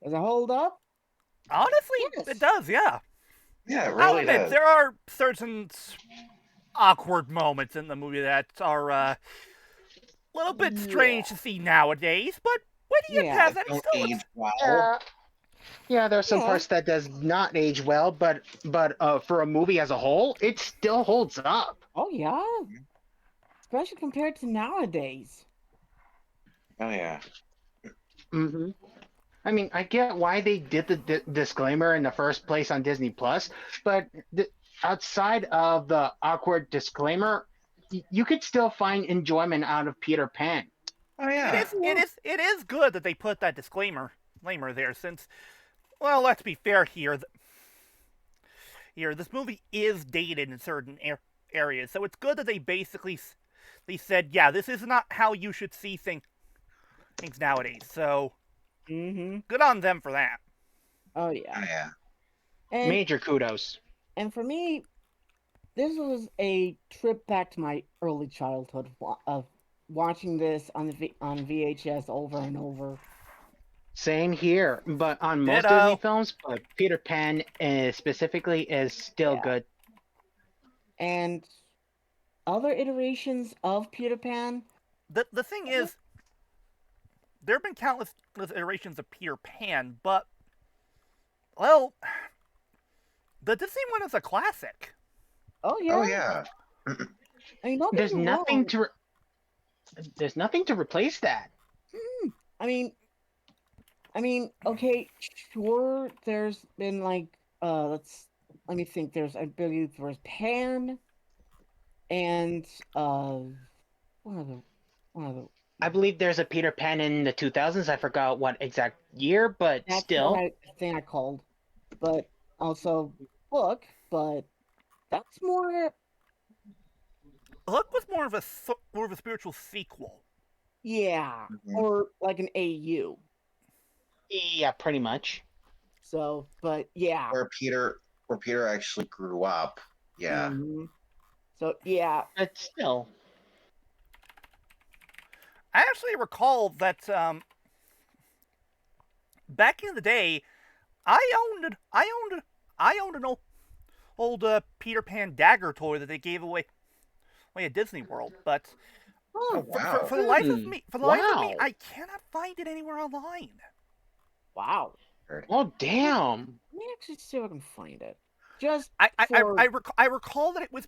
Does it hold up? Honestly, it Yes. does, yeah. Yeah, it I'll really admit, does. there are certain awkward moments in the movie that are a little bit Yeah. strange to see nowadays, but when you get Yeah. past That that, it don't still looks. age well. Yeah, yeah. There's some Yeah. parts that does not age well, but for a movie as a whole, it still holds up. Oh yeah. Especially compared to nowadays. Oh yeah. Hmm. I mean, I get why they did the disclaimer in the first place on Disney Plus, but outside of the awkward disclaimer, you could still find enjoyment out of Peter Pan. Oh It yeah. is, it is, it is good that they put that disclaimer there, since, well, let's be fair here. Here, this movie is dated in certain areas, so it's good that they basically they said, yeah, this is not how you should see things nowadays. So Mm-hmm. good on them for that. Oh Oh yeah. yeah. And Major kudos. for me, this was a trip back to my early childhood of watching this on VHS over and over. Same here, but on most Disney Ditto. films, but Peter Pan specifically is still Yeah. good. And other iterations of Peter Pan. The thing is, there have been countless iterations of Peter Pan, but, well, the Disney one is a classic. Oh Oh yeah. yeah. I mean, don't get There's me nothing wrong. to there's nothing to replace that. I mean, okay, sure. There's been like, let me think. I believe there was Pan and one of the, one of the. I believe there's a Peter Pan in the 2000s. I forgot what exact year, but That's what still. I think I called, but also book. But that's more, Hook was more of a spiritual sequel. yeah, Mhm. or like an AU. Yeah, pretty much. So, but yeah. Where Peter actually grew up. Yeah. So yeah. But still. I actually recall that back in the day, I owned an old Peter Pan dagger toy that they gave away at Disney World, but Oh Oh, wow. for the life of me, Wow. I cannot find it anywhere online. wow. Oh, damn. Let me actually see if I can find it. Just I I, I, for I, I recall that it was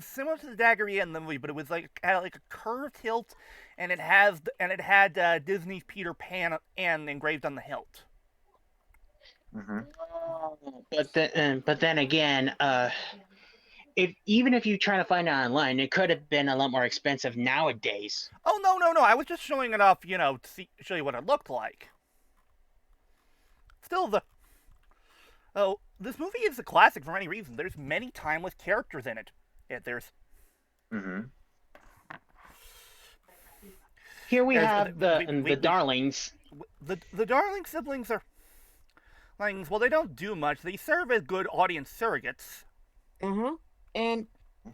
similar to the dagger in the movie, but it was had like a curved hilt, and it had Disney's Peter Pan and engraved on the hilt. Hmm. But then again, if even if you try to find it online, it could have been a lot more expensive nowadays. Oh no! I was just showing it off, to show you what it looked like. Still, Oh, this movie is a classic for many reasons. There's many timeless characters in it. There's Mm-hmm. Here we there's have the darlings. the darling siblings are things. Well, they don't do much. They serve as good audience surrogates. Uh-huh. And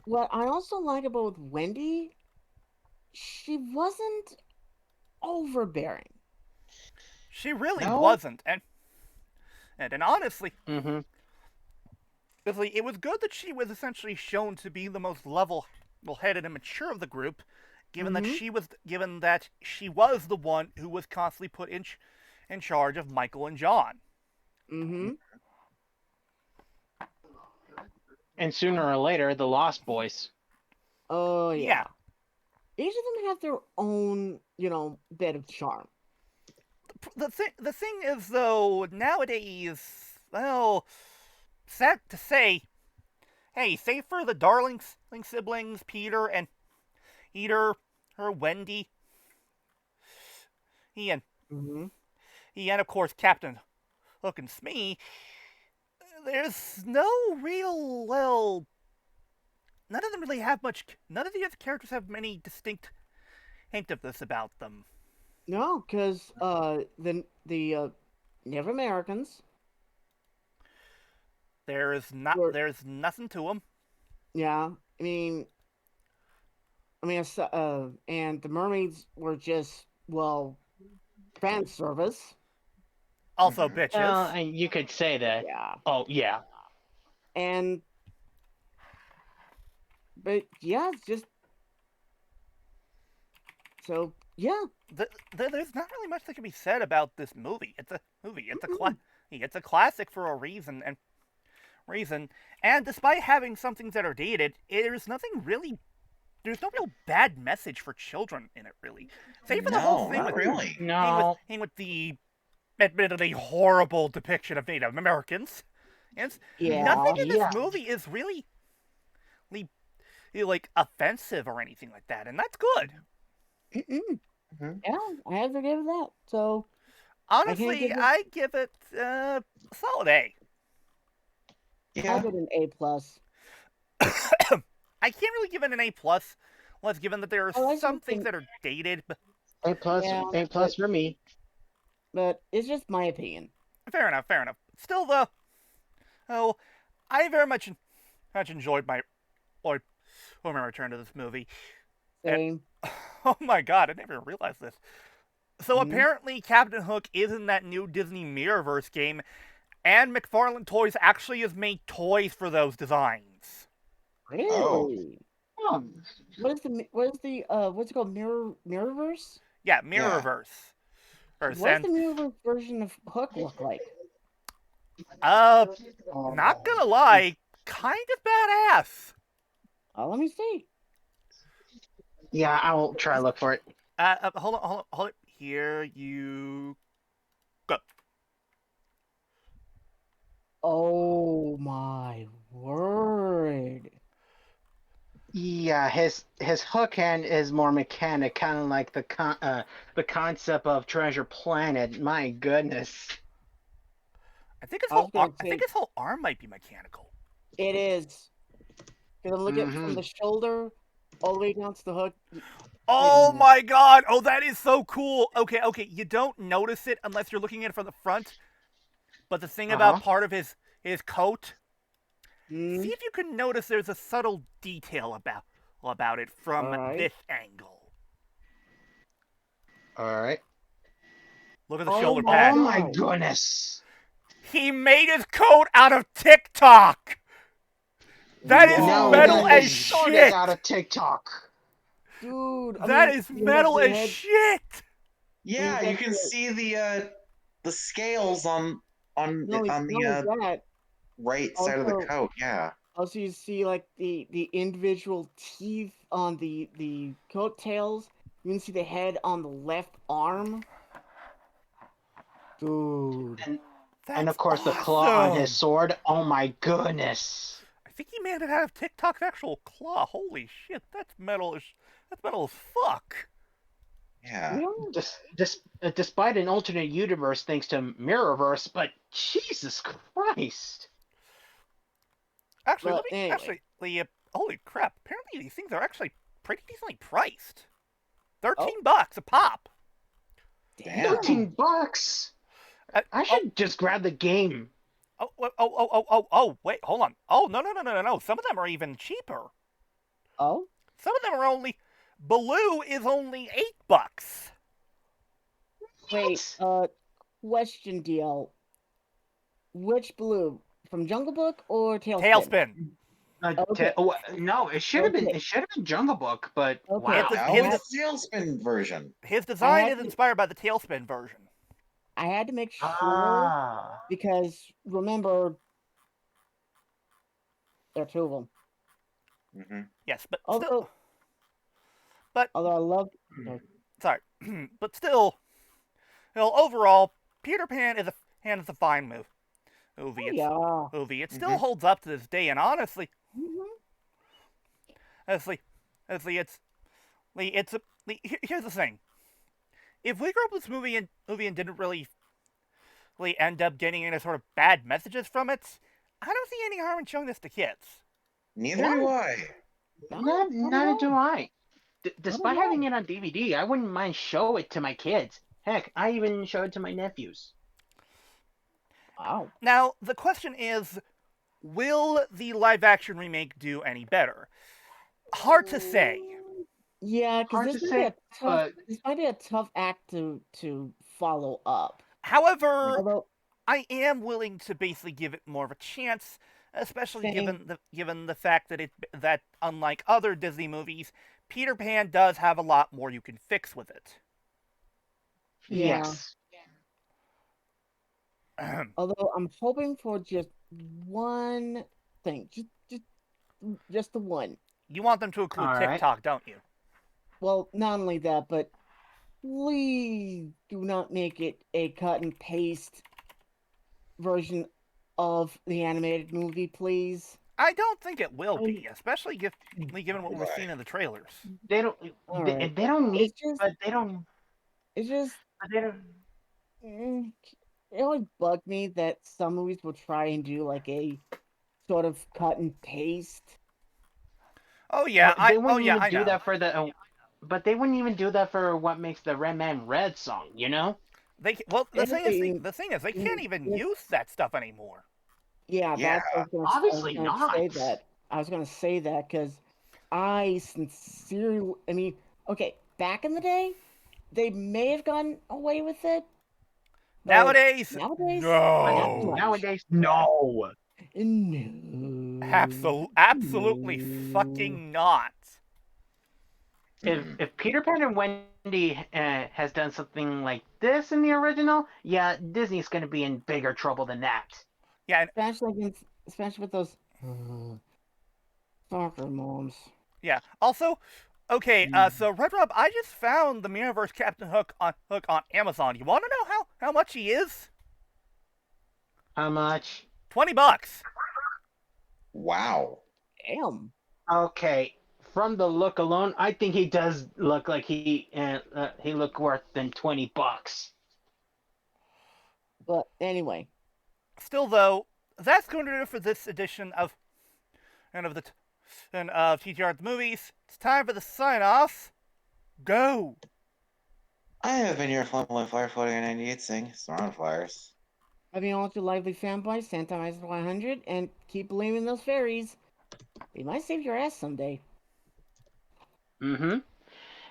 what I also like about Wendy, she wasn't overbearing. She really No. wasn't, and honestly, Mm-hmm. it was good that she was essentially shown to be the most level-headed and mature of the group, given that she was the one who was constantly put in charge of Michael and John. Mm-hmm. And sooner or later, the Lost Boys. Oh Yeah. yeah. Each of them have their own, bit of charm. The thing is, though, nowadays, well, sad to say, hey, save for the darling siblings, Peter and her Wendy, he and Mm-hmm. of course Captain Hook and Smee. There's no real none of them really have much. None of the other characters have many distinct distinctiveness about them. No, because the Native Americans. There's nothing to them. Yeah, and the mermaids were just fan service. Also bitches. And you could say that. Yeah, Oh yeah. but yeah, it's just so yeah. There's not really much that can be said about this movie. It's a movie. It's a classic for a reason. And despite having some things that are dated, there's nothing really. There's no real bad message for children in it, really. Save for the whole thing not with really. No. with the admittedly horrible depiction of Native Americans. Yeah. Nothing in this Yeah. movie is really like offensive or anything like that, and that's good. Yeah, I have to give it that. So Honestly, I give it a solid A. I Yeah. give it an A plus. I can't really give it an A plus, unless given that there are Oh, I some think- things that are dated. But A plus. Yeah, A plus for me. But it's just my opinion. fair enough. Still, though, I very much enjoyed my return to this movie. Same. Oh my god, I never realized this. So Mhm. apparently Captain Hook is in that new Disney Mirrorverse game, and McFarlane Toys actually has made toys for those designs. Really? Oh. What's it called? Mirrorverse? Yeah, Mirrorverse. Or What's the Mirrorverse version of Hook look like? Not gonna lie, kind of badass. Let me see. Yeah, I'll try to look for it. Hold on. Here you go. Oh my word! Yeah, his hook hand is more mechanic, kind of like the concept of Treasure Planet. My goodness. I think his I was gonna whole arm might be mechanical. It is. Because I'm looking from the shoulder all the way down to the hook. Oh my god! Oh, that is so cool! Okay, you don't notice it unless you're looking at it from the front. But the thing about part of his coat, see if you can notice there's a subtle detail about it from this angle. Alright. Look at the shoulder pad. Oh my goodness! He made his coat out of Tick-Tock! That is metal as shit! Out of TikTok. Dude, That is metal as shit! Yeah, you can see the scales on that. right side of the coat. Yeah. Also, you see like the individual teeth on the coattails. You can see the head on the left arm. Dude. And of course the claw on his sword. Oh my goodness. I think he made it out of Tick-Tock's actual claw. Holy shit, that's metal as fuck. Yeah. Despite an alternate universe thanks to Mirrorverse, but Jesus Christ. Actually, But anyway. holy crap! Apparently, these things are actually pretty decently priced. Oh, $13 a pop. Damn. $13. I Oh, should just grab the game. wait, hold on. Oh, no. Some of them are even cheaper. Oh, Some of them are only. Baloo is only $8. wait. Question, DL. Which blue? From Jungle Book or Tailspin? Tailspin. Okay. No, it should have been. Okay. It should have been Jungle Book, but Okay. wow. Now it's the Tailspin version. His design is to- inspired by the Tailspin version. I had to make sure Ah. because remember, there are two of them. Mm-hmm. Yes, but Although, still. But although I love. sorry, but still, overall, Peter Pan is a fine movie. Yeah. It still holds up to this day, and honestly, Mm-hmm. here's the thing: if we grew up with this movie and didn't really end up getting any sort of bad messages from it, I don't see any harm in showing this to kids. Neither do I. Neither do I. Despite having it on DVD, I wouldn't mind show it to my kids. Heck, I even show it to my nephews. Wow. Now, the question is, will the live-action remake do any better? Hard to say. Yeah, Hard because to say, but this might be a tough act to follow up. However, Although, I am willing to basically give it more of a chance, especially Same. given the fact that unlike other Disney movies, Peter Pan does have a lot more you can fix with it. Yeah. yes. although I'm hoping for just one thing, just the one. You want them to include All right. TikTok, don't you? Well, not only that, but please do not make it a cut and paste version of the animated movie, please. I don't think it will be, especially given what we're Right. seeing in the trailers. They don't. All They, right. they don't need. It's just, But they don't. it's just, But they don't. it always bugged me that some movies will try and do like a sort of cut and paste. Oh yeah, They wouldn't even I do know. that for the. But they wouldn't even do that for what makes the Red Man Red song. You know. The thing is, they can't even use that stuff anymore. Yeah, Yeah. that's what Obviously I was gonna say not. that. I was gonna say that because I sincerely, I mean, okay, back in the day, they may have gotten away with it. but Nowadays, nowadays, no. not much. Nowadays, no. No. Absolutely fucking not. If Peter Pan and Wendy has done something like this in the original, yeah, Disney's going to be in bigger trouble than that. Yeah, Especially with those soccer moms. yeah. Also, okay, so RedRob, I just found the Mirrorverse Captain Hook on Amazon. You want to know how much he is? How much? $20. Wow. Damn. Okay, from the look alone, I think he does look like he look worth than $20. But anyway, Still, though, that's going to do it for this edition of TTR At The Movies. It's time for the sign off. Go. I have been your flamboyant flyer floating in 98 sing surround flyers. having all your lively fanboys, Sentai 100, and keep believing those fairies. They might save your ass someday. Mm-hmm.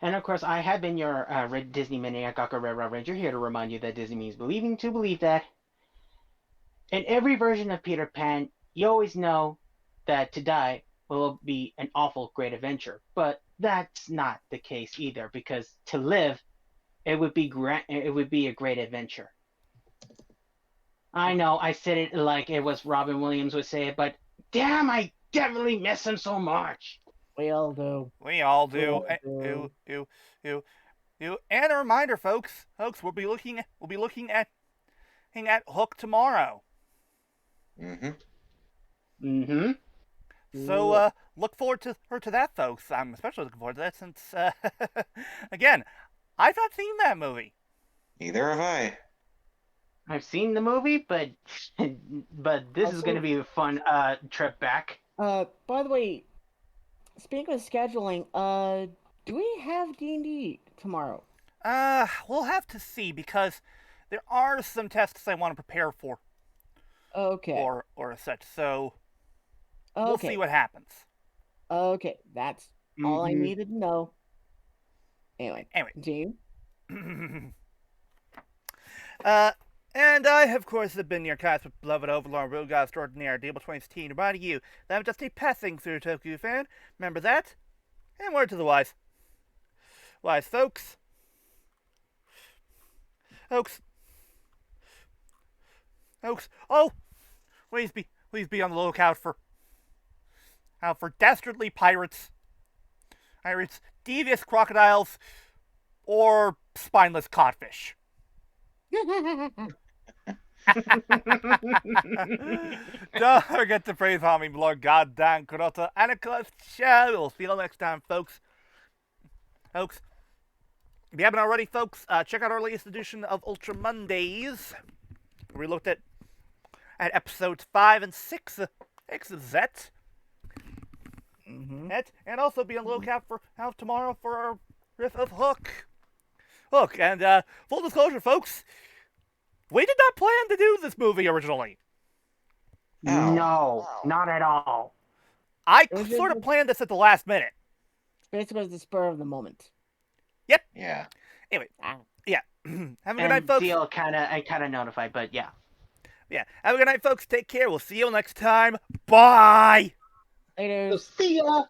And of course, I have been your Red Disney Maniac, RedRob Ranger, here to remind you that Disney means believing to believe that. In every version of Peter Pan, you always know that to die will be an awful great adventure. But that's not the case either, because to live, it would be a great adventure. I know I said it like it was Robin Williams would say it, but damn, I definitely miss him so much. We all do. We all do. Well, And a reminder, folks, we'll be looking at Hook tomorrow. Mm-hmm. Mm-hmm. So look forward to that, folks. I'm especially looking forward to that since again, I've not seen that movie. Neither have I. I've seen the movie, but this is going to be a fun trip back. By the way, speaking of scheduling, do we have D&D tomorrow? We'll have to see because there are some tests I want to prepare for. Okay. Or such. So Okay. we'll see what happens. Okay, that's all I needed to know. Anyway, continue. And I, of course, have been your cast with beloved overlord, real god extraordinaire, Deable 2016, reminding you that I'm just a passing through Tokyo fan. Remember that? And word to the wise. Wise folks. Folks. Oh! Please be on the lookout for dastardly pirates, devious crocodiles, or spineless codfish. Don't forget to praise Homie Lord Goddamn Kurota and a close show. We'll see you next time, folks. If you haven't already, folks, check out our latest edition of Ultra Mondays. We looked at episodes 5 and 6 of Zet. And also be on the lookout for tomorrow for our riff of Hook. And full disclosure, folks, we did not plan to do this movie originally. No, not at all. I sort of planned this at the last minute. Basically, it's the spur of the moment. Yep. Yeah. Anyway, yeah. Have a good night, folks. I kind of notified, but yeah. Yeah. Have a good night, folks. Take care. We'll see you next time. Bye. Later. See ya.